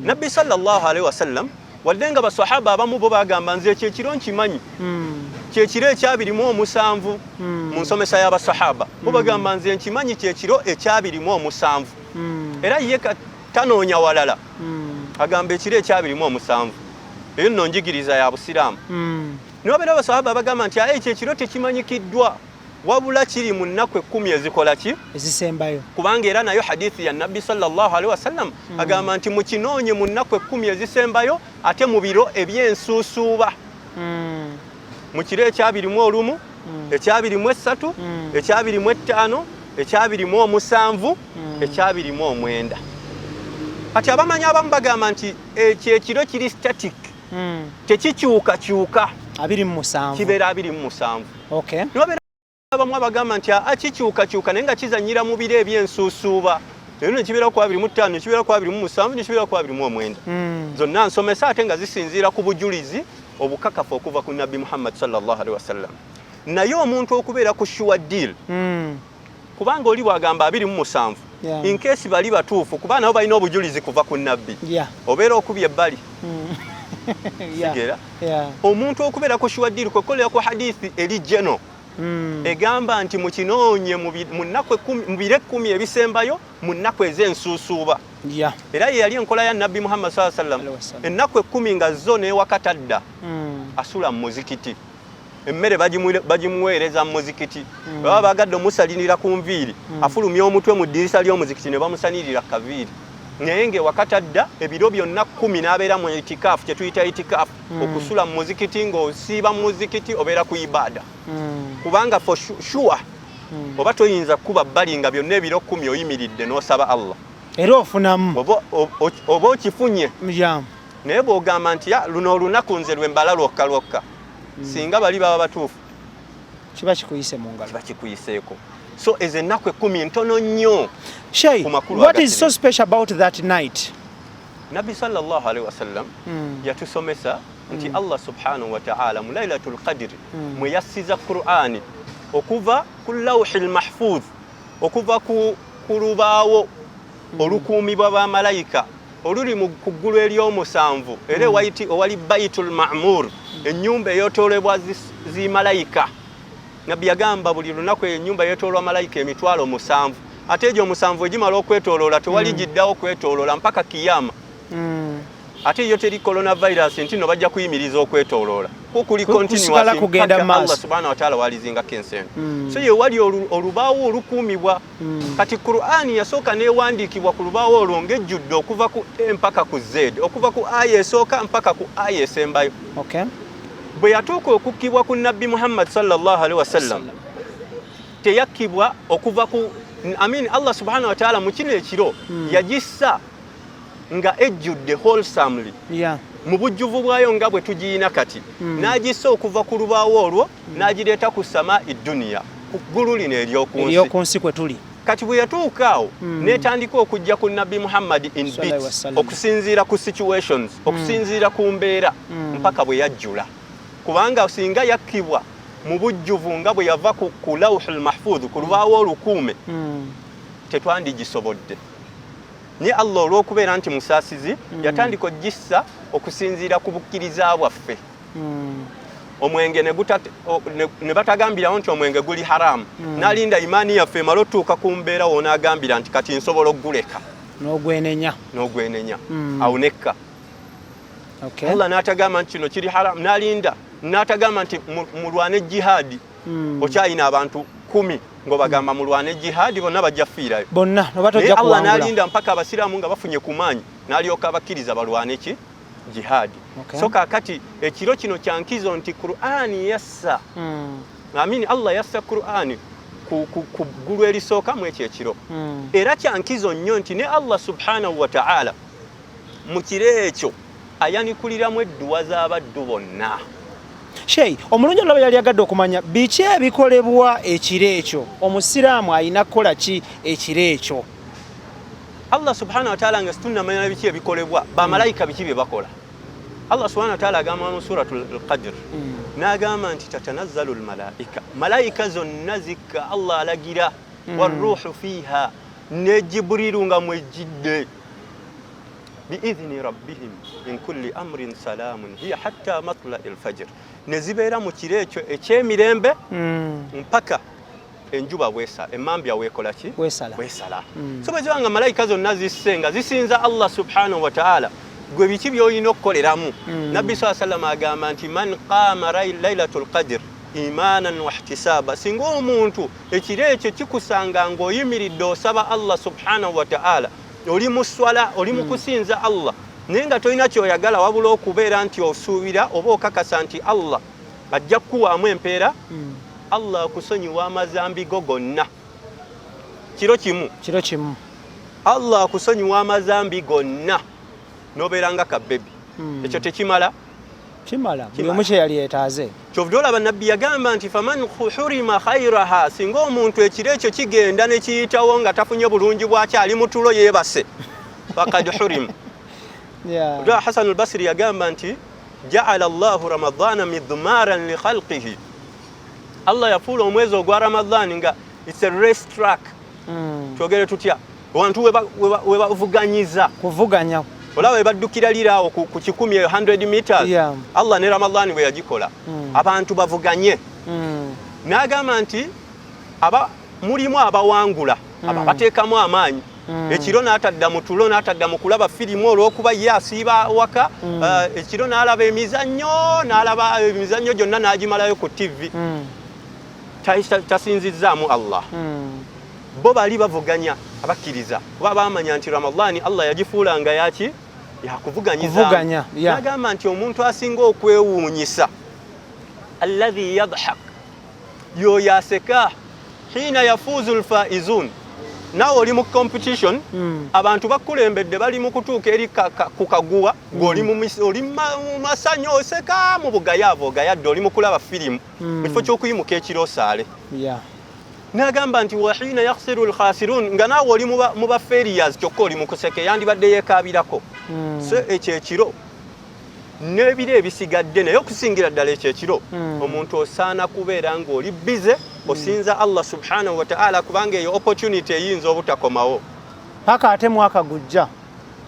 Nabbi sallallahu alaihi wasallam wadde nga basahaba abamu bo bagamba nze kyekiro nkimanyi, kyekiro ekya-27 mu nsomesa y'abasahaba bo bagamba nze nkimanyi kyekiro ekya-27 era ye tanoonya walala agamba ekiro ekya-27 eyo nno njigiriza ya busiraamu. Niwabeera abasahaba bagamba nti kyekiro tekimanyikiddwa wabula kiri mu nnaku 10 ezikola ki ezisembayo, kubanga era nayo hadithi ya Nabbi sallallahu alaihi wasallam agamba nti mukinoonye mu nnaku 10 ezisembayo ate mu biro ebyensuusuuba mu kiro ekya-21 ekya-23 ekya-25 ekya-27 ekya-29. Kati abamanyi abamu bagamba nti ekiro kiri static tekikyukakyuka 27 kibeera 27. Abamu abagamba nti kikyukakyuka naye nga kizanyira mu biro ebyensuusuuba. Leero ne kibeera ku 25 ne kibeera ku 27 ne kibeera ku 29. Zonna nsomesa ate nga zisinziira ku bujulizi obukakafu okuva ku Nabbi Muhammad sallallahu alaihi wasallam. Naye omuntu okubeera ku sure deal kubanga oli bwagamba 27 in case bali batuufu kuba nabo balina obujulizi kuva ku Nabbi obeera okubya ebbali. Omuntu okubeera ku sure deal kwekolera ku hadithi eri jeno egamba nti mukinoonye mu nnaku 10 ebisembayo mu nnaku ez'ensuusuuba. Era ye yali enkola ya Nabbi Muhammad sallallahu alaihi wasallam. Ennaku 10 nga zo n'ewakatadda asula mu muzikiti, emmere bagimuweereza mu muzikiti. Baba bagadde omusalinira ku nviiri afulumya omutwe mu ddirisa ly'omuzikiti ne bamusanirira kaviiri. Naye ng'ewakatadda ebiro byonna 10 n'abeera mu itikaafu, kye tuyita itikaafu, okusula mu muzikiti ng'osiiba mu muzikiti obeera ku ibaada. Kubanga for sure oba toyinza kuba bbali nga byonna ebiro 10 oyimiridde n'osaba Allah era ofunamu oba okifunye. Naye bw'ogamba nti luno olunaku nze lwembala lwokka singa bali baba batuufu kiba kikuyise mu ngalo, kiba kikuyiseeko. So ezo ennaku 10 ntono nnyo. Shay, what is so special about that night? Nabbi sallallahu alaihi wasallam yatusomesa nti Allah subhanahu wa ta'ala mu Laylatul Qadr mwe yassiza Qur'ani okuva ku lawhil mahfuz, okuva ku lubaawo olukuumibwa bamalayika oluli mu kuggulu ery'omusanvu era owali Baitul Ma'mur ennyumba eyotolebwa zimalayika. Nabbi yagamba buli lunaku ennyumba yetolwa malayika emitwalo 7 ate egyo 7 egimala okwetoloola tewali giddawo okwetoloola mpaka kiyama. Ate yo teri coronavirus nti no bajja kuyimiriza okwetoloola kukuli continuous Allah subhanahu wa ta'ala walizinga kenseno. So ye wali olubaawo olukuumibwa kati Qur'ani yasooka newandiikibwa ku lubaawo olwo ng'ejjudde okuva ku mpaka ku Z okuva ku aya esooka mpaka ku aya esembayo. Bwe yatuuka okukkibwa ku Nabbi Muhammad sallallahu alaihi wasallam teyakkibwa okuva ku Allah subhanahu wa ta'ala mu kino ekiro yagissa nga ejjudde wholesomely mu bujjuvu bwayo nga bwe tugiyina kati n'agissa okuva ku lubaawo olwo n'agireeta ku sama idduniya ku ggulu lino ery'okunsi kwe tuli. Kati bwe yatuuka awo n'etandika okujja ku Nabbi Muhammad in bits okusinziira ku situations okusinziira ku mbeera mpaka bwe yajjula. Kubanga singa yakkibwa mu bujjuvu nga bwe yava ku lawhul mahfudh ku lubaawo olukuume tetwandigisobodde. Ni Allah olw'okubeera nti musaasizi yatandika ogissa okusinziira ku bukkiriza bwaffe. Omwenge ne batagambirawo nti omwenge guli haramu n'alinda imaani yaffe emala otuuka ku mbeera w'onaagambira nti kati nsobola okuguleka n'ogwenenya awo nekka. Allah n'atagamba nti kino kiri haramu n'atagamba nti mulwane jihaadi okyayina abantu 10 ng'obagamba mulwane jihaadi bonna bajja fiirayo bonna naye Allah n'alinda mpaka abasiraamu nga bafunye ku maanyi n'alyoka abakkiriza balwane ki jihaadi. So kaakati ekiro kino kyankizo nti Qur'ani yassa Allah yassa Qur'ani ku ggulu erisooka mu ekyo ekiro era kyankizo nnyo nti ne Allah subhanahu wa ta'ala mu kiro ekyo ayanikuliramu edduwa z'abaddu bonna. Sheikh, omulungi olaba yali agadde okumanya biki ebikolebwa ekiro ekyo, omusiraamu ayina kukola ki ekiro ekyo? Allah subhanahu wa ta'ala nga situnnamanya biki ebikolebwa bamalayika biki bye bakola. Allah subhanahu wa ta'ala agamba mu suratul Qadr n'agamba nti tatanazzalu almalaika malayika zonna zikka Allah alagira waruuhu fiha ne Jibrilu nga mwejjidde biidhni rabbihim min kulli amrin salamun hiya hatta matla'il fajr ne zibeera mu kiro ekyo ekyemirembe mpaka enjuba bwesala emmambya weekola ki bwesala. So bwe zibanga malayika zonna zissenga zisinza Allah subhanahu wa ta'ala gwe biki by'olina okukoleramu. Nabbi sallallahu alayhi wa sallam agamba nti man qaama laylatul qadr imanan wa ihtisaba singa omuntu ekiro ekyo kikusanga ng'oyimiridde osaba Allah subhanahu wa ta'ala oli mu swala oli mu kusinza Allah naye nga tolina kyoyagala wabula okubeera nti osuubira oba okakasa nti Allah ajja kukuwaamu empeera Allah akusonyiwa amazambi go gonna kiro kimu Allah akusonyiwa amazambi gonna n'obeera nga kabbebi ekyo tekimala buli omu kye yali yeetaaze. Kyovudde olaba Nabbi yagamba nti faman hurima khairaha singa omuntu ekiro ekyo kigenda ne kiyitawo nga tafunye bulungi bwaki ali mu tulo yeebase fakad hurima. Hasan al-Basri yagamba nti ja'ala Allahu ramadana midmaran li khalqihi Allah yafuula omwezi ogwa Ramadhan nga it's a race track. Twogere tutya abantu we bavuganyiza kuvuganya olaba we baddukira liraawo ku 100 meters Allah ne Ramadhan bwe yagikola abantu bavuganye n'agamba nti mulimu abawangula abateekamu amaanyi ekiro n'atadda mu tulo n'atadda mu kulaba firimu olw'okuba ye asiiba waka ekiro n'alaba emizannyo gyonna n'agimalayo ku TV tasinzizzaamu Allah. Bo bali bavuganya abakkiriza kuba baamanya nti Ramadhan Allah yagifuulanga yaki yakuvuganyizaamu. N'agamba nti omuntu asinga okwewuunyisa alladhi yadhak yoyo aseka hina yafuuzu alfaizun. Naawe oli mu competition abantu bakulembedde bali mu kutuuka eri ku kaguwa ng'oli mu masanyo oseka mu bugayaavu ogayadde oli mu kulaba firimu mu kifo ky'okuyimuka ekiro osaale. N'agamba nti wa hina yakhsiru alkhasirun nga naawe oli mu ba failures kyokka oli mu kuseka yandibadde yeekaabirako. So ekyo ekiro n'ebiro ebisigadde naye okusingira ddala ekyo ekiro omuntu osaana kubeera ng'oli bize osinza Allah subhanahu wa ta'ala kubanga eyo opportunity eyinza obutakomawo. paka ate mwaka gujja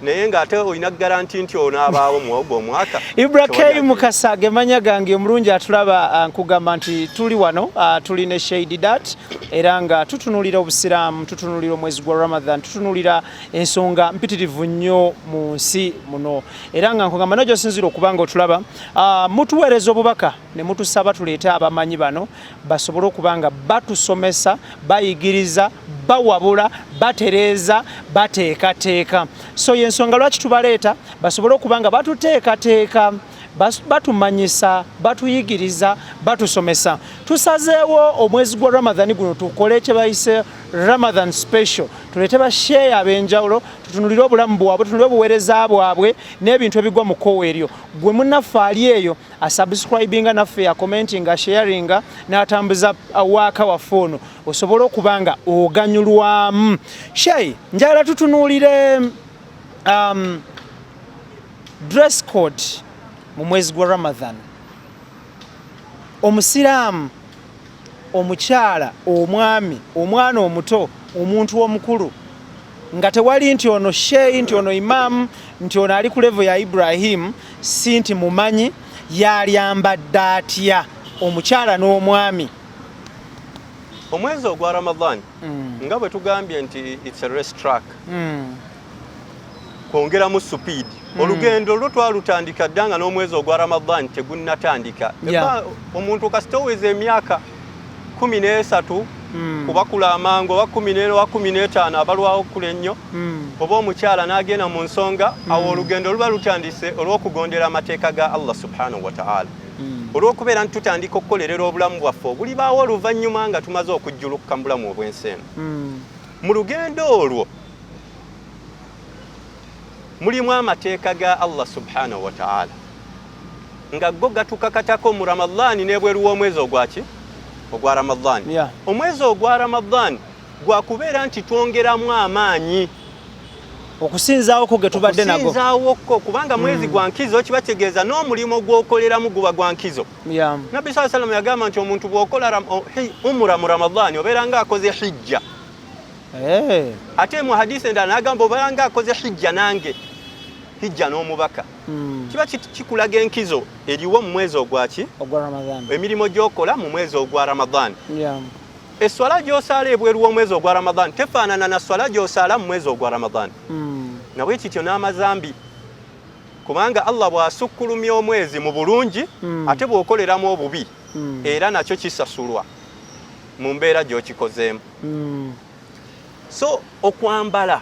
naye ng'ate olina garanti nti onaabaawo muwogo omwaka. Ibrahim Kasage manya gange omulungi atulaba nkugamba nti tuli wano tuli ne Shade Dat era nga tutunulira obusiraamu, tutunulira omwezi gwa Ramadan, tutunulira ensonga mpitirivu nnyo mu nsi muno era nga nkugamba najo sinzira okubanga otulaba mutuweereza obubaka ne mutusaba tuleete abamanyi bano basobole okubanga batusomesa, bayigiriza, bawabula, batereeza, bateekateeka. So yensonga lwaki tubaleeta basobole okubanga batuteekateeka, batumanyisa, batuyigiriza, batusomesa. Tusazeewo omwezi gwa Ramadan guno tukole kye bayise Ramadan special. Tuleete bashare ab'enjawulo, tutunulire obulamu bwabwe, tutunulire obuweereza bwabwe n'ebintu ebigwa mu kkowe eryo. Gwe munnaffe ali eyo asubscribinga naffe, yakomentinga, sharinga n'atambuza waaka waffe ono osobole okubanga oganyulwamu. Shay, njagala tutunuulire dress code mu mwezi gwa Ramadan. Omusiraamu, omukyala, omwami, omwana omuto, omuntu omukulu nga tewali nti ono Shay, nti ono Imam, nti ono ali ku level ya Ibrahim, si nti mumanyi yalyambadde atya omukyala n'omwami. Omwezi ogwa Ramadan nga bwe tugambye nti it's a race track, kwongeramu speed. Olugendo lwo twalutandika ddanga n'omwezi ogwa Ramadan tegunnatandika. Omuntu kasita oweza emyaka 13 kubakula amango oba 14 oba 15 abalwawo kule ennyo oba omukyala n'agenda mu nsonga, awo olugendo luba lutandise olw'okugondera amateeka ga Allah subhanahu wa ta'ala. Olw'okubeera nti tutandika okukolerera obulamu bwaffe obulibaawo oluvannyuma nga tumaze okujjulukuka mu bulamu obw'ensi eno. Mu lugendo olwo mulimu amateeka ga Allah subhanahu wa ta'ala nga go gatukakatako mu Ramadan n'ebweru w'omwezi ogwaki ogwa Ramadan. Omwezi ogwa Ramadan gwakubeera nti twongeramu amaanyi okusinzaawo ko ge tubadde nago, okusinzaawo ko kubanga mwezi gwa nkizo kibategeeza n'omulimo gw'okoleramu guba gwa nkizo. Nabbi sallallahu alayhi wa sallam yagamba nti omuntu bw'okola umura mu Ramadan obeera ng'akoze hijja. Ate mu hadisi endala n'agamba obeera ng'akoze hijja nange, hijja n'omubaka. Kiba kikulaga enkizo eriwo mu mwezi ogwaki ogwa Ramadan, emirimu gy'okola mu mwezi ogwa Ramadan. Eswala gy'osaala ebweru w'omwezi ogwa Ramadan tefaanana na swala gy'osaala mu mwezi ogwa Ramadan. Nabwe kityo n'amazambi, kubanga Allah bw'asukkulumya omwezi mu bulungi ate bw'okoleramu obubi era nakyo kisasulwa mu mbeera gy'okikozeemu. So okwambala,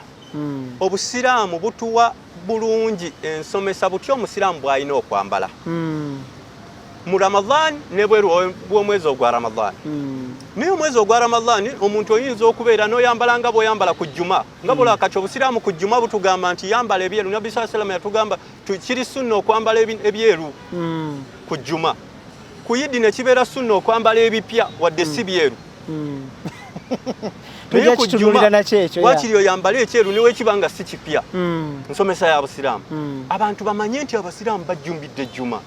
obusiraamu butuwa bulungi ensomesa butya omusiraamu bw'alina okwambala mu Ramadan n'ebweru bw'omwezi ogwa Ramadan. Naye omwezi ogwa Ramadan omuntu oyinza okubeera n'oyambala nga bw'oyambala ku Juma, nga bw'olaba kati obusiraamu ku Juma butugamba nti yambala ebyeru. Nabbi sallallahu alayhi wa sallam yatugamba kiri sunna okwambala ebyeru ku Juma. Ku Yidi ne kibeera sunna okwambala ebipya wadde si byeru. Naye ku Juma wakiri oyambala ekyeru newe kibanga si kipya. Nsomesa ya Busiraamu abantu bamanye nti Abasiraamu bajjumbidde Juma.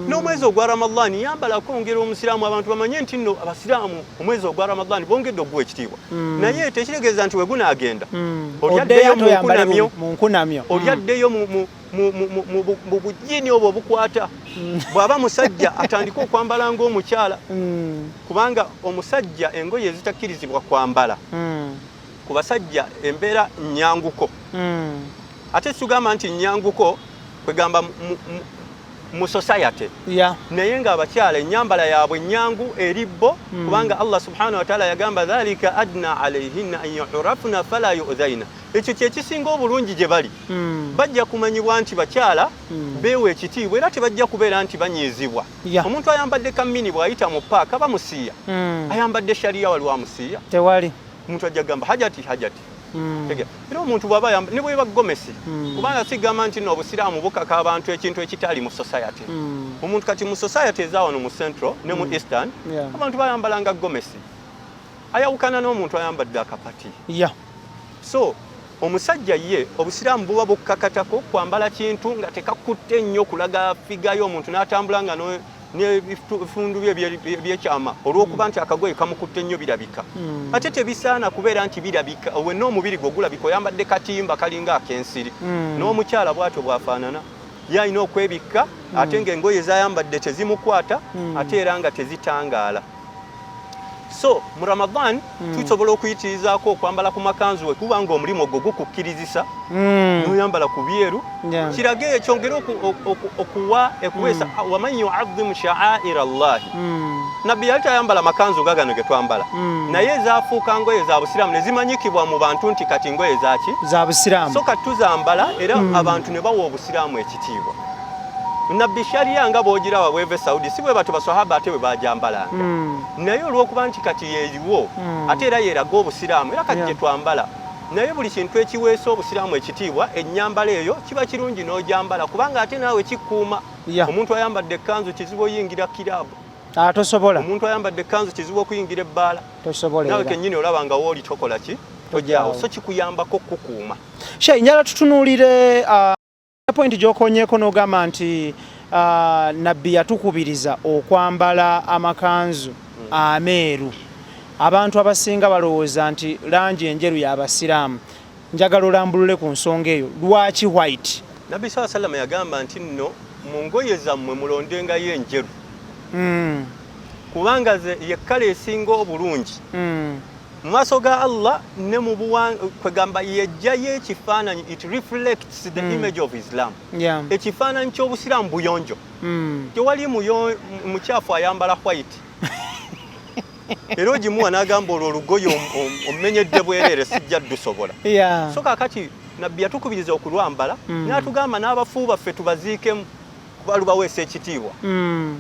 N'omwezi ogwa Ramadan yambala kwongera omusiraamu abantu bamanye nti nno Abasiraamu omwezi ogwa Ramadan bongedde okuwa ekitiibwa. Naye tekitegeeza nti we gunaagenda olyaddeyo mu nkunamyo, olyaddeyo mu bujini obwo obukwata. Bw'aba musajja atandika okwambala ng'omukyala, kubanga omusajja engoye ezitakkirizibwa kwambala ku basajja embeera nnyanguko. Ate tugamba nti nnyanguko kwegamba mu society, naye ng'abakyala ennyambala yaabwe nnyangu eri bo, kubanga Allah subhanahu wa ta'ala yagamba dhalika adna alayhinna an yu'rafna fala yu'dhaina. Ekyo kye kisinga obulungi gye bali, bajja kumanyibwa nti bakyala beewa ekitiibwa era tebajja kubeera nti banyiizibwa. Omuntu ayambadde kammini bw'ayita mu paaka bamusiiya, ayambadde shariya waliwo amusiiya? Tewali. Omuntu ajja gamba hajati. Era omuntu bw'aba ne bweba gomesi, kubanga sigamba nti n'obusiraamu bukaka abantu ekintu ekitali mu society. Omuntu kati mu society ezawano mu Central ne mu Eastern abantu bayambalanga gomesi, ayawukana n'omuntu ayambadde akapati. So omusajja ye obusiraamu buba bukakatako kwambala kintu nga tekakutte nnyo kulaga figayo omuntu n'atambula nga n'ebifundu by'ekyama olw'okuba nti akagoye kamukutte nnyo birabika ate tebisaana kubeera nti birabika wenna omubiri gwe gulabika oyambadde katimba kalinga ak'ensiri n'omukyala bw'atyo bw'afaanana ye alina okwebikka ate ng'engoye z'ayambadde tezimukwata ate era nga tezitangaala. So mu Ramadan tusobola okuyitirizaako okwambala ku makanzu we kuba ng'omulimu gwo gukukkirizisa n'oyambala ku byeru kirage ekyongere okuweesa waman yu'azzimu sha'aira Allahi. Nabbi yali tayambala makanzu gagano ge twambala naye ezaafuuka ngoye za busiraamu ne zimanyikibwa mu bantu nti kati ngoye zaki za busiraamu, so kati tuzambala era abantu ne bawa obusiraamu ekitiibwa. Nabbi sharia nga bw'ogiraba bw'eve Saudi si bwe batu baswahaba ate bwe bagyambalanga naye olw'okuba nti kati yeeriwo ate era yeeraga obusiraamu era kati gye twambala naye buli kintu ekiweesa obusiraamu ekitiibwa ennyambala eyo kiba kirungi n'ogyambala kubanga ate naawe kikkuuma. Omuntu ayambadde ekkanzu kizibu oyingira kiraabu, tosobola. Omuntu ayambadde ekkanzu kizibu okuyingira ebbaala, tosobola. Naawe kennyini olaba nga wooli tokola ki tojjaawo, so kikuyambako kukuuma. Sheikh njala tutunuulire point gy'okonyeeko n'ogamba nti Nabbi yatukubiriza okwambala amakanzu ameeru. Abantu abasinga balowooza nti langi enjeru y'abasiraamu. Njagala olambulule ku nsonga eyo, lwaki white? Nabbi sallallahu alayhi wa sallam yagamba nti nno mu ngoye zammwe mulondengayo enjeru kubanga ye kkala esinga obulungi mu maaso ga Allah ne mu kwegamba yejjayo ekifaananyi, it reflects the image of Islam. Ekifaananyi ky'obusiraamu buyonjo, tewali mukyafu ayambala white era ogimuwa n'agamba olwo olugoye omumenyedde bwereere sijja ddusobola. So kaakati Nabbi yatukubiriza okulwambala n'atugamba n'abafu baffe tubaziikemu balubaweesa ekitiibwa.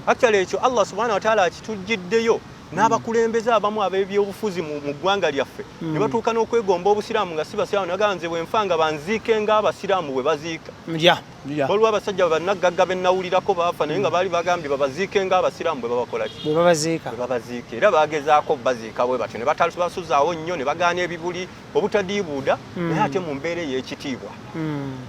Actually ekyo Allah subhanahu wa ta'ala akitujjiddeyo n'abakulembeze abamu ab'ebyobufuzi mu ggwanga lyaffe ne batuuka n'okwegomba obusiraamu nga si basiraamu naga nze bwe nfa nga banziike ng'abasiraamu bwe baziika. Waliwo abasajja bannagagga be nnawulirako baafa naye nga baali bagambye babaziike ng'abasiraamu bwe babakola ki? Bwe babaziika. Era baagezaako baziika bwe batyo ne batabasuzaawo nnyo ne bagaana ebibuli obutadiibuuda naye ate mu mbeera ey'ekitiibwa.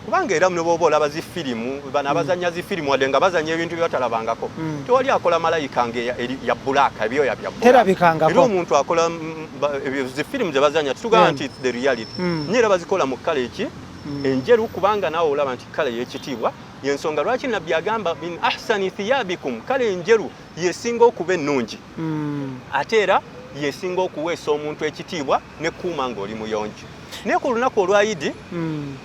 Kubanga era ne bw'oba olaba zifirimu bano abazannya zifirimu wadde nga bazannya ebintu bye batalabangako tewali akola malayika ya bbulaaka ebyoya bya bbulaaka. Era omuntu akola zifirimu ze bazannya tutugamba nti the reality naye era bazikola mu kkala eki enjeru kubanga naawe olaba nti kkala y'ekitiibwa yensonga lwaki Nabbi agamba min ahsani thiyabikum, kkala enjeru yesinga okuba ennungi ate era yesinga okuweesa omuntu ekitiibwa nekkuuma ng'oli muyonjo. Naye ku lunaku olwa Idi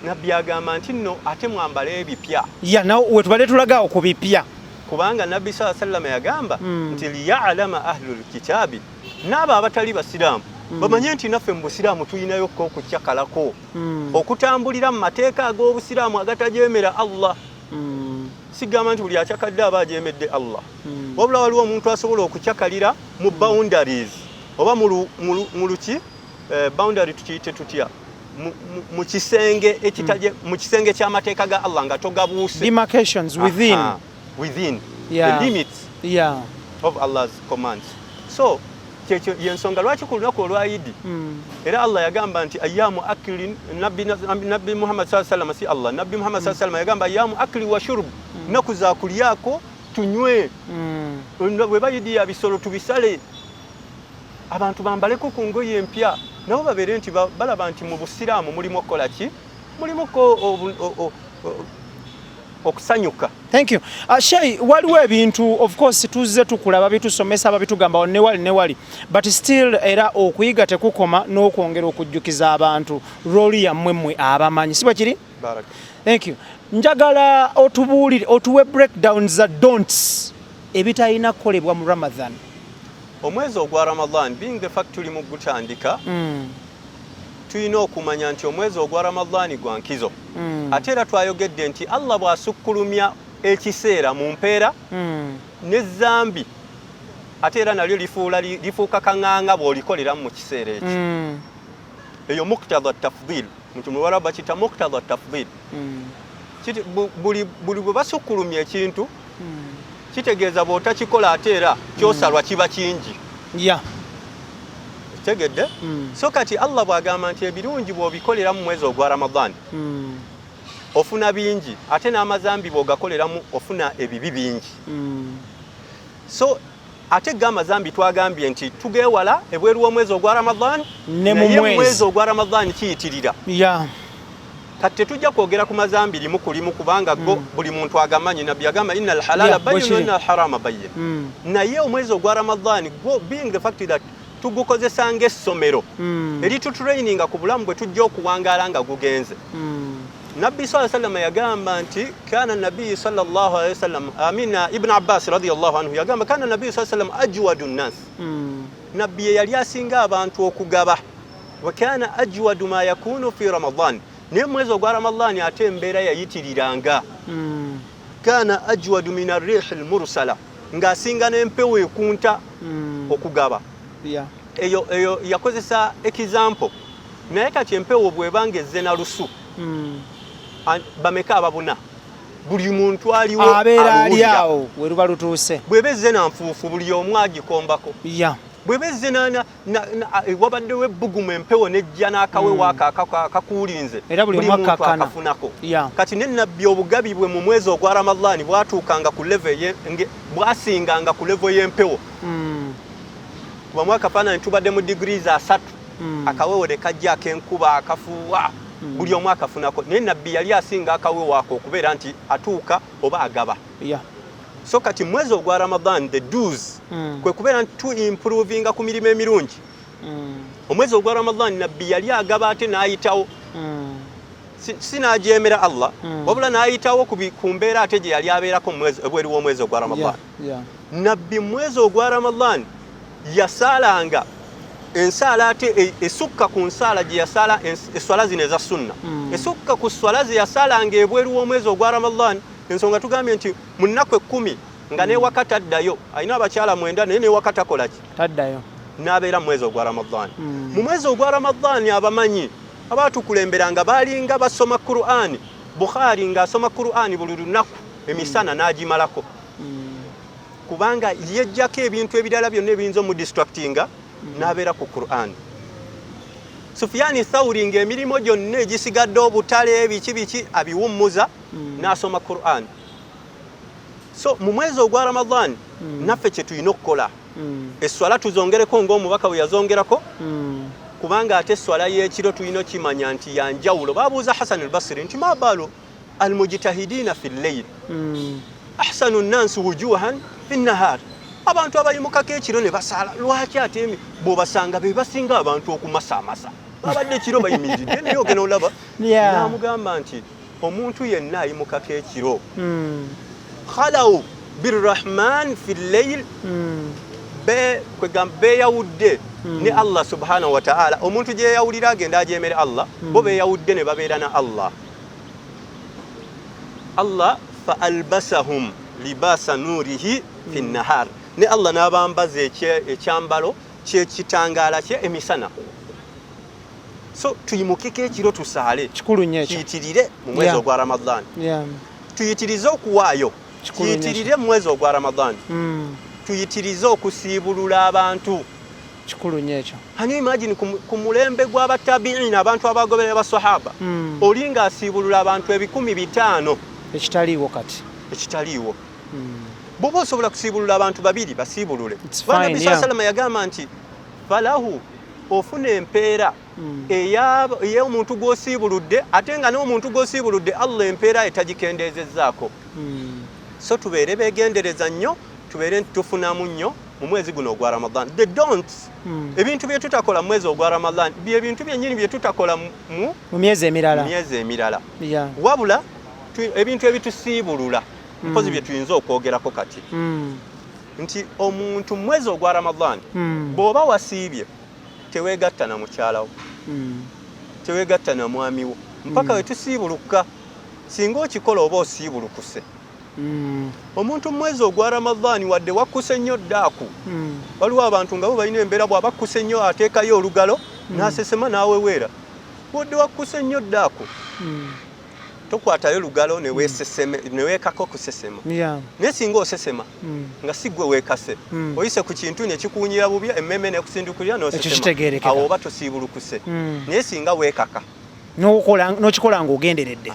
Nabbi agamba nti nno ate mwambale ebipya. Nawe wetubadde tulagaawo ku bipya kubanga Nabbi sallallahu alayhi wa sallam yagamba nti liya'lama ahlul kitaabi, n'abo abatali basiraamu bamanye nti naffe mu busiraamu tulinayo okukyakalako okutambulira mu mateeka ag'obusiraamu agatajeemera Allah. Sigamba nti buli akyakadde aba ajeemedde Allah, wabula waliwo omuntu asobola okukyakalira mu boundaries oba mu luki boundary tukiyite tutya mu kisenge ekitaje mu kisenge ky'amateeka ga Allah nga togabuuse, demarcations within the limits of Allah's commands. So kyekyo yensonga lwaki ku lunaku olwa Idi era Allah yagamba nti ayyamu akli, Nabbi Muhammad sallallahu alayhi wa sallam, si Allah, Nabbi Muhammad sallallahu alayhi wa sallam yagamba ayyamu akli wa shurb, nnaku za kulyako tunywe, bwe bayidi ya bisolo tubisale, abantu bambaleko ku ngoye empya nabo babeere nti balaba nti mu busiraamu mulimu okukola ki, mulimu okusanyuka. Thank you. Sheikh, waliwo ebintu of course tuzze tukulaba bitusomesa babitugamba ne wali but still era okuyiga tekukoma n'okwongera okujjukiza abantu roli yammwe mmwe abamanyi siba kiri. Thank you. Njagala otubuulire otuwe breakdowns za don'ts ebitalina kukolebwa mu Ramadan. Omwezi ogwa Ramadan being the fact tuli mu gutandika tulina okumanya nti omwezi ogwa Ramadani gwa nkizo. Ate era twayogedde nti Allah bw'asukkulumya ekiseera mu mpeera n'ezzambi ate era nalyo lifuuka kaŋŋaŋa bw'olikoleramu mu kiseera ekyo. Eyo muktadha tafdil, mu Luwarabu bakiyita muktadha tafdil. Buli bwe basukkulumya ekintu kitegeeza bw'otakikola ate era kyosalwa kiba kingi. Tegedde? So kati Allah bw'agamba nti ebirungi bw'obikolera mu mwezi ogwa Ramadan ofuna bingi ate n'amazambi bw'ogakoleramu ofuna ebibi bingi. So ate gamba zambi twagambye nti tugewala ebweru w'omwezi ogwa Ramadan ne mu mwezi ogwa Ramadan kiyitirira. Yeah. Kati tetujja kwogera ku mazambi limu kulimu kubanga go buli muntu agamanyi nabbi agamba innal halala bayyinun wa innal harama bayyin. Naye omwezi ogwa Ramadan go being the fact that tugukozesa ng'essomero eritutraininga ku bulamu bwe tujja okuwangaala nga gugenze. Nabbi sallallahu alayhi wasallam yagamba nti kana nabbi sallallahu alayhi wasallam amina Ibn Abbas radiyallahu anhu yagamba kana nabbi sallallahu alayhi wasallam ajwadu nnas. Nabbi yali asinga abantu okugaba wa kana ajwadu ma yakunu fi Ramadan. Ne mwezi ogwa Ramadan ate embeera yayitiriranga. Kana ajwadu min ar-rih al-mursala ng'asinga n'empewo ekunta okugaba. Yeah. Eyo yakozesa example. Naye kati empewo bw'ebanga ezze na lusu. Bameka ababuna buli muntu aliwo abeera ali awo we luba lutuuse. Bw'ebezze na nfuufu buli omu agikombako. Yeah. Bw'ebezze wabaddewo ebbugumu empewo nejja n'akawewo akakuulinze era buli muntu akafunako. Yeah. Kati ne nabbi obugabi bwe mu mwezi ogwa Ramadan bwatuukanga ku level bwasinganga ku level y'empewo. Kuba mwaka faana tubadde mu degrees 3 akawewo ne kajja ak'enkuba akafuuwa buli omu akafunako. Naye nabbi yali asinga akawewo ako okubeera nti atuuka oba agaba. Yeah. So kati mwezi ogwa Ramadan the do's kwe kubeera nti tu improvinga ku mirimu emirungi. Omwezi ogwa Ramadan nabbi yali agaba ate n'ayitawo. Sinaajeemera Allah wabula n'ayitawo ku mbeera ate gye yali abeerako ebweru w'omwezi ogwa Ramadan. Nabbi mwezi ogwa Ramadan yasaalanga ensaala ate esukka ku nsaala gye yasaala eswala zino eza sunna. Esukka ku swala ze yasaalanga ebweru w'omwezi ogwa Ramadan. Ensonga tugambye nti mu nnaku 10 nga n'ewakati addayo alina abakyala 9 naye n'ewakati akola ki? Taddayo. N'abeera mu mwezi ogwa Ramadan. Mu mwezi ogwa Ramadan abamanyi abaatukulemberanga baalinga basoma Qur'an. Bukhari ng'asoma Qur'an buli lunaku emisana n'agimalako. Kubanga yejjako ebintu ebirala byonna ebiyinza omudistractinga n'abeera ku Qur'an. Sufyani Thawri ng'emirimu gyonna egisigadde obutale biki abiwummuza n'asoma Qur'an. So mu mwezi ogwa Ramadan naffe kye tulina okukola esswala tuzongereko ng'omubaka bwe yazongerako kubanga ate esswala y'ekiro tulina okimanya nti yanjawulo. Baabuuza Hasan al-Basri nti ma baalu al-mujtahidina fi al-layl ahsanu an-nas wujuhan fi an-nahar. Abantu abayimukako ekiro ne basaala lwaki ate bw'obasanga be basinga abantu okumasaamasa babadde ekiro bayimiridde naye ogenda olaba n'amugamba nti omuntu yenna ayimukako ekiro khalaw birrahman fi al-layl beeyawudde ne Allah subhanahu wa ta'ala. Omuntu gye yeyawulira agenda ajeemere Allah bo beeyawudde ne babeera na Allah fa albasahum libasa nurihi fi an-nahar. Ne Allah n'abambaza ekyambalo kyekitangaala kye emisana. So tuyimukeko ekiro tusaale kikulu nnyo ekyo kiyitirire mu mwezi ogwa Ramadan. Tuyitirize okuwaayo kiyitirire mu mwezi ogwa Ramadan. Tuyitirize okusiibulula abantu kikulu nnyo ekyo. Hani imagine ku mulembe gw'abatabiina abantu abagoberera basahaba oli ng'asiibulula abantu 500 ekitaliiwo kati ekitaliiwo. Bw'oba osobola kusiibulula abantu 2 basiibulule. Nabbi sallallahu yagamba nti falahu ofuna empeera ey'omuntu gw'osiibuludde ate nga n'omuntu gw'osiibuludde Allah empeera etagikendeezezzaako. So tubeere beegendereza nnyo tubeere nti tufunamu nnyo mu mwezi guno ogwa Ramadan. The don'ts ebintu bye tutakola mu mwezi ogwa Ramadan bye bintu byennyini bye tutakola mu myezi emirala. Wabula ebintu ebitusiibulula mpozi bye tuyinza okwogerako kati nti omuntu mu mwezi ogwa Ramadan bw'oba wasiibye teweegatta na mukyalawo teweegatta na mwamiwo mpaka we tusiibuluka. Singa okikola oba osiibulukuse. Omuntu mu mwezi ogwa Ramadan wadde wakkuse nnyo ddaaku waliwo abantu nga bo balina embeera bw'abakkuse nnyo ateekayo olugalo n'asesema n'aweweera. Wadde wakkuse nnyo ddaaku tokwatayo lugalo ne weekako kusesema. Naye singa osesema nga si ggwe weekase oyise ku kintu ne kikuwunyira bubi emmeme n'ekusindukulira n'osesema awo oba tosiibulukuse. Naye singa weekaka n'okikola ng'ogenderedde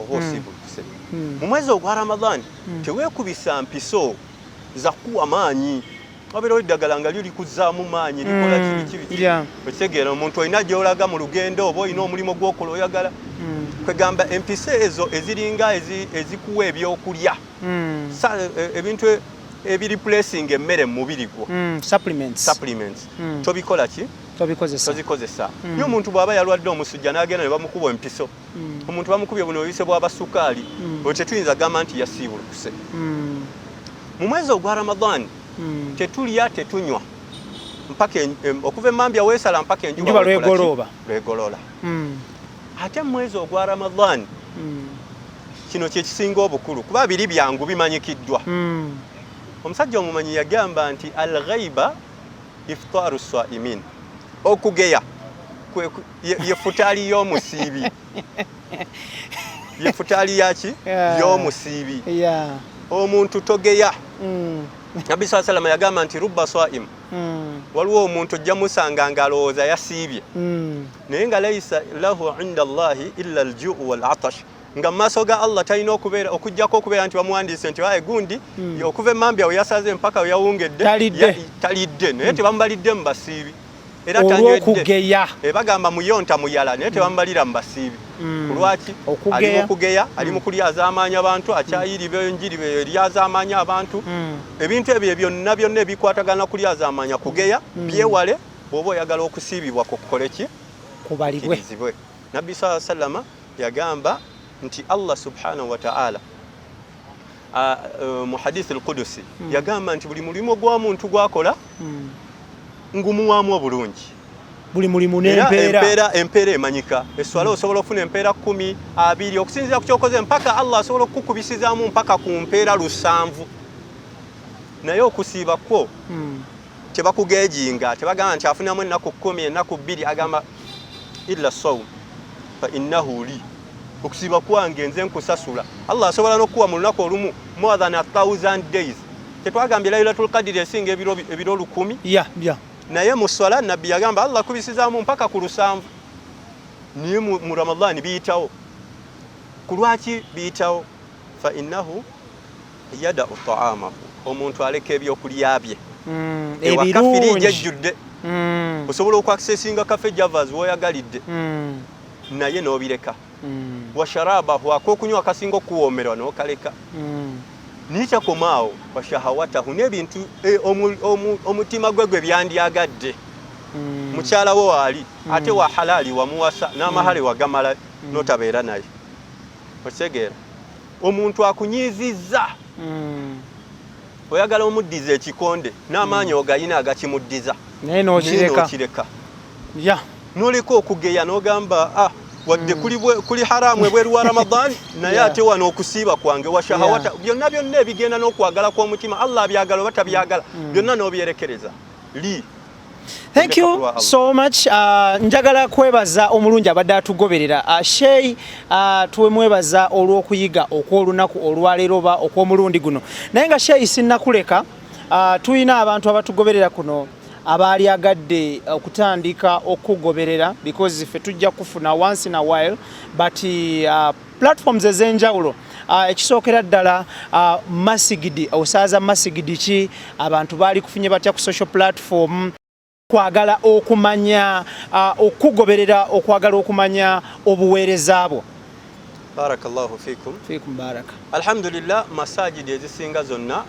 oba osiibulukuse. Mu mwezi ogwa Ramadan teweekubisa mpiso za kuwa maanyi wabeerawo eddagala nga lyo likuzaamu maanyi likola kibiki okitegeera omuntu olina gy'olaga mu lugendo oba olina omulimu gw'okola oyagala kwegamba empisa ezo eziringa ezikuwa ebyokulya ebintu ebiriplacing emmere mu mubiri gwo supplements tobikola ki tozikozesa naye omuntu bw'aba yalwadde omusujja n'agenda ne bamukuba empiso omuntu bamukubye buno obuyise bw'aba sukaali olwo tetuyinza gamba nti yasiibulukuse mu mwezi ogwa Ramadan tetulya tetunywa mpaka okuva emmambya weesala mpaka enjuba lwegolola ate mu mwezi ogwa Ramadan kino kye kisinga obukulu kuba biri byangu bimanyikiddwa omusajja omumanyi yagamba nti al-ghaiba iftaru saimin okugeya yefutaali y'omusiibi yefutaali yaki y'omusiibi omuntu togeya Nabi sallallahu yagamba nti rubba saim waliwo omuntu ojja musanga nga alowooza yasiibye naye nga laysa lahu inda Allahi illa al-ju'u wal-atash nga maaso ga Allah talina okujjako okubeera nti bamuwandiise nti waye gundi okuva emmambya we yasaze mpaka we yawungedde talidde naye tebamubalidde mu basiibi era olw'okugeya bagamba muyonta muyala naye tebamubalira mu basiibi kulwaki ali mu kugeya ali mu kulyazaamaanya abantu akyayiriba enjiri eryazaamaanya abantu ebintu ebyo byonna byonna ebikwatagana kulyazaamaanya kugeya byewale bw'oba oyagala okusiibibwa kukole ki kubalibwe Nabbi sallallahu alayhi wa sallam yagamba nti Allah subhanahu wa ta'ala mu hadith al-Qudusi yagamba nti buli mulimu gw'omuntu gwakola ngumuwaamu obulungi buli mulimu n'empeera emanyika eswala osobola okufuna empeera 10 20 okusinziira ku kyokoze mpaka Allah asobola okukukubisizaamu mpaka ku mpeera 7 naye okusiiba kwo tebakugejinga tebagamba nti afunamu ennaku 10 ennaku 2 agamba illa sawm fa innahu li okusiiba kwange nze nkusasula Allah asobola n'okuwa mu lunaku olumu more than 1000 days tetwagambye Laylatul Qadr esinga ebiro 100 naye mu swala nabbi yagamba Allah kubisizaamu mpaka ku 7 niye mu Ramadan biyitawo kulwaki biyitawo fa innahu yada'u ta'amahu omuntu aleka ebyokulya bye ebirungi ejjudde osobola okwakisesinga kafe javas woyagalidde naye n'obireka washarabahu akokunywa akasinga okuwoomerwa n'okaleka nikyakomaawo washahawatahu n'ebintu omutima gwe byandyagadde mukyala wo waali ate wa halali wamuwasa n'amahale wagamala n'otabeera naye okitegeera omuntu akunyiizizza oyagala omuddiza ekikonde n'amaanyi ogayina agakimuddiza naye n'okireka n'oleka okugeya n'ogamba wadde kuli haramu ebweru wa Ramadan naye ate wano okusiiba kwange washahawata byonna byonna ebigenda n'okwagala kw'omutima Allah abyagala oba tabyagala byonna n'obyerekereza li. Thank you so much. Njagala kwebaza omulungi abadde atugoberera. Shey tuwemwebaza olw'okuyiga okw'olunaku olwaleero ba okw'omulundi guno. Naye nga Shey sinnakuleka tuyina abantu abatugoberera kuno abaali agadde okutandika okugoberera because ffe tujja kufuna once in a while but platforms ez'enjawulo ekisookera ddala masigidi osaaza masigidi ki abantu baali kufunye batya ku social platform kwagala okumanya okugoberera okwagala okumanya obuweereza bwo. Barakallahu fikum baraka. Alhamdulillah masajidi ezisinga zonna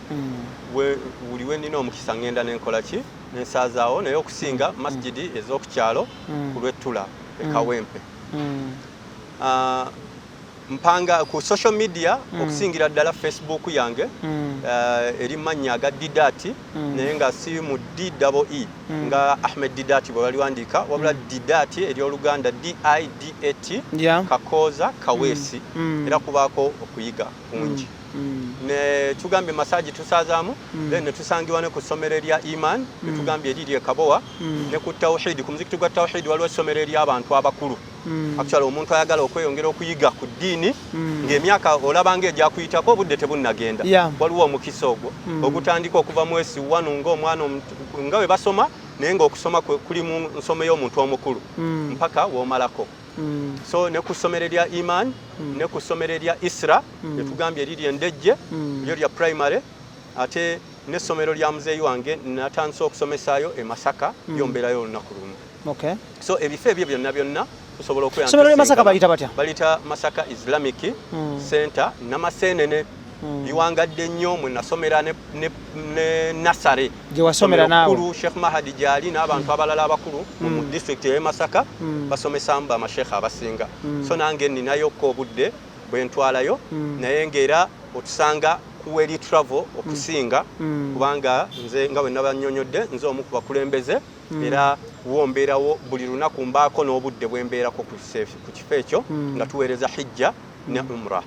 buli we nina omukisa ngenda n'enkola ki n'ensaazaawo naye okusinga masjidi ez'okukyalo ku lw'ettula ekawempe mpanga ku social media okusingira ddala Facebook yange eri mannya aga Didati naye nga si mu DEE nga Ahmed Didati bwe baliwandiika wabula Didati eri oluganda DIDAT Kakoza Kaweesi era kubaako okuyiga kungi ne tugambye masaji tusazaamu then ne tusangibwa ne ku ssomero erya Iman ne tugambye eriri e Kabowa ne ku Tawhid ku muzikiti gwa Tawhid waliwo essomero ery'abantu abakulu actually omuntu ayagala okweyongera okuyiga ku ddiini ng'emyaka olaba ng'ejja kuyitako obudde tebunnagenda waliwo omukisa ogwo ogutandika okuva mwesi 1 ng'omwana nga bwe basoma naye ng'okusoma kuli mu nsoma y'omuntu omukulu mpaka w'omalako so ne ku ssomero erya Iman ne ku ssomero erya Isra ne tugambye eriri endejje lyo lya primary ate n'essomero lya muzeeyi wange natandise okusomesaayo e Masaka byombeerayo olunaku lumu. Okay. So ebifo ebyo byonna tusobola okweyanza. Essomero lya Masaka baliyita batya? Baliyita Masaka Islamic Center Namaseenene. Biwangadde nnyo mwe nasomera ne Nasare. Gye wasomera naawe? Omukulu Sheikh Mahadi gyali n'abantu abalala abakulu mu district y'e Masaka basomesa mba amasheekha abasinga. So nange nninayo obudde bwe ntwalayo naye ng'era otusanga kuweri travel okusinga kubanga nze nga bwe nabanyonyodde nze omu ku bakulembeze era wombeerawo buli lunaku mbaako n'obudde bwe mbeerako ku kifo ekyo nga tuweereza hijja ne umra.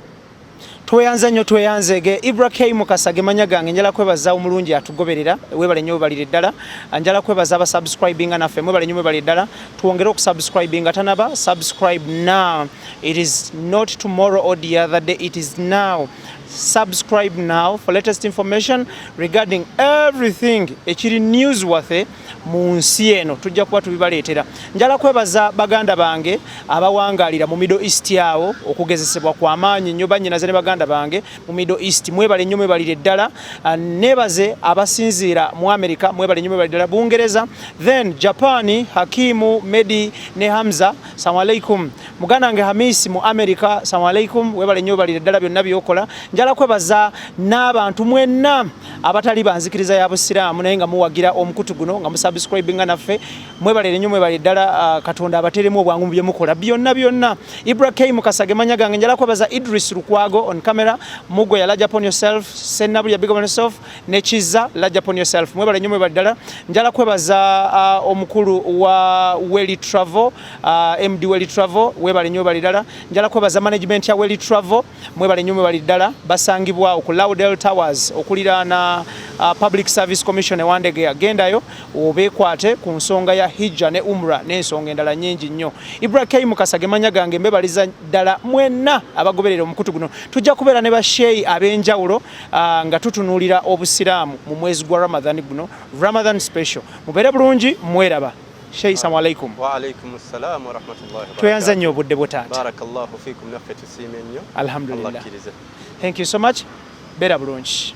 Tweyanze nnyo tweyanzege. Ibra K Mukasa gemanya gange njala kwebaza omulungi atugoberera webale nnyo balire ddala njala kwebaza aba subscribinga naffe mwebale nnyo mwebale ddala tuwongere okusubscribinga tanaba subscribe now. It is not tomorrow or the other day, it is now. Subscribe now for latest information regarding everything ekiri newsworthy mu nsi eno tujja kuba tubibaleetera. Njala kwebaza baganda bange abawangalira mu Middle East yawo okugezesebwa kwa maanyi nnyo bannyinaze ne baganda bange mu Middle East mwebale nnyo mwebalire ddala nebaze abasinziira mu America mwebale nnyo mwebalire ddala Bungereza then Japani Hakimu Medi ne Hamza salamu alaikum muganda wange Hamisi mu America salamu alaikum webale nnyo balire ddala byonna byokola njala kwebaza n'abantu mwenna abatali banzikiriza ya busiraamu naye nga muwagira omukutu guno nga musubscribinga naffe mwebalire nnyo mwebalire ddala Katonda abateremu obwangu bye mukola byonna. Ibra K Mukasa gemanya gange njala kwebaza Idris Lukwago on camera Mugo ya large upon yourself Senabu ya big on yourself ne Chiza large upon yourself mwebale nnyo mwebalire ddala njala kwebaza omukulu wa Welly Travel MD Welly Travel webale nnyo mwebalire ddala njala kwebaza management ya Welly Travel mwebale nnyo mwebalire ddala basangibwa ku Laudel Towers okuliraana Public Service Commission ewandege agendayo obekwate ku nsonga ya hijja ne umra n'ensonga endala nnyingi nnyo. Ibra K Mukasa gemanya gange mbebaliza ddala mwenna abagoberera omukutu guno tujja kubeera ne basheyi ab'enjawulo nga tutunuulira obusiraamu mu mwezi gwa Ramadan guno Ramadan special mubeere bulungi mweraba. Sheikh salamu alaikum. Wa alaikum assalam wa rahmatullahi wa barakatuh. Tuyanza nnyo obudde bw'otaata. Barakallahu fikum naffe tusiime nnyo. Alhamdulillah. Allah akkirize. Thank you so much. Beera bulungi.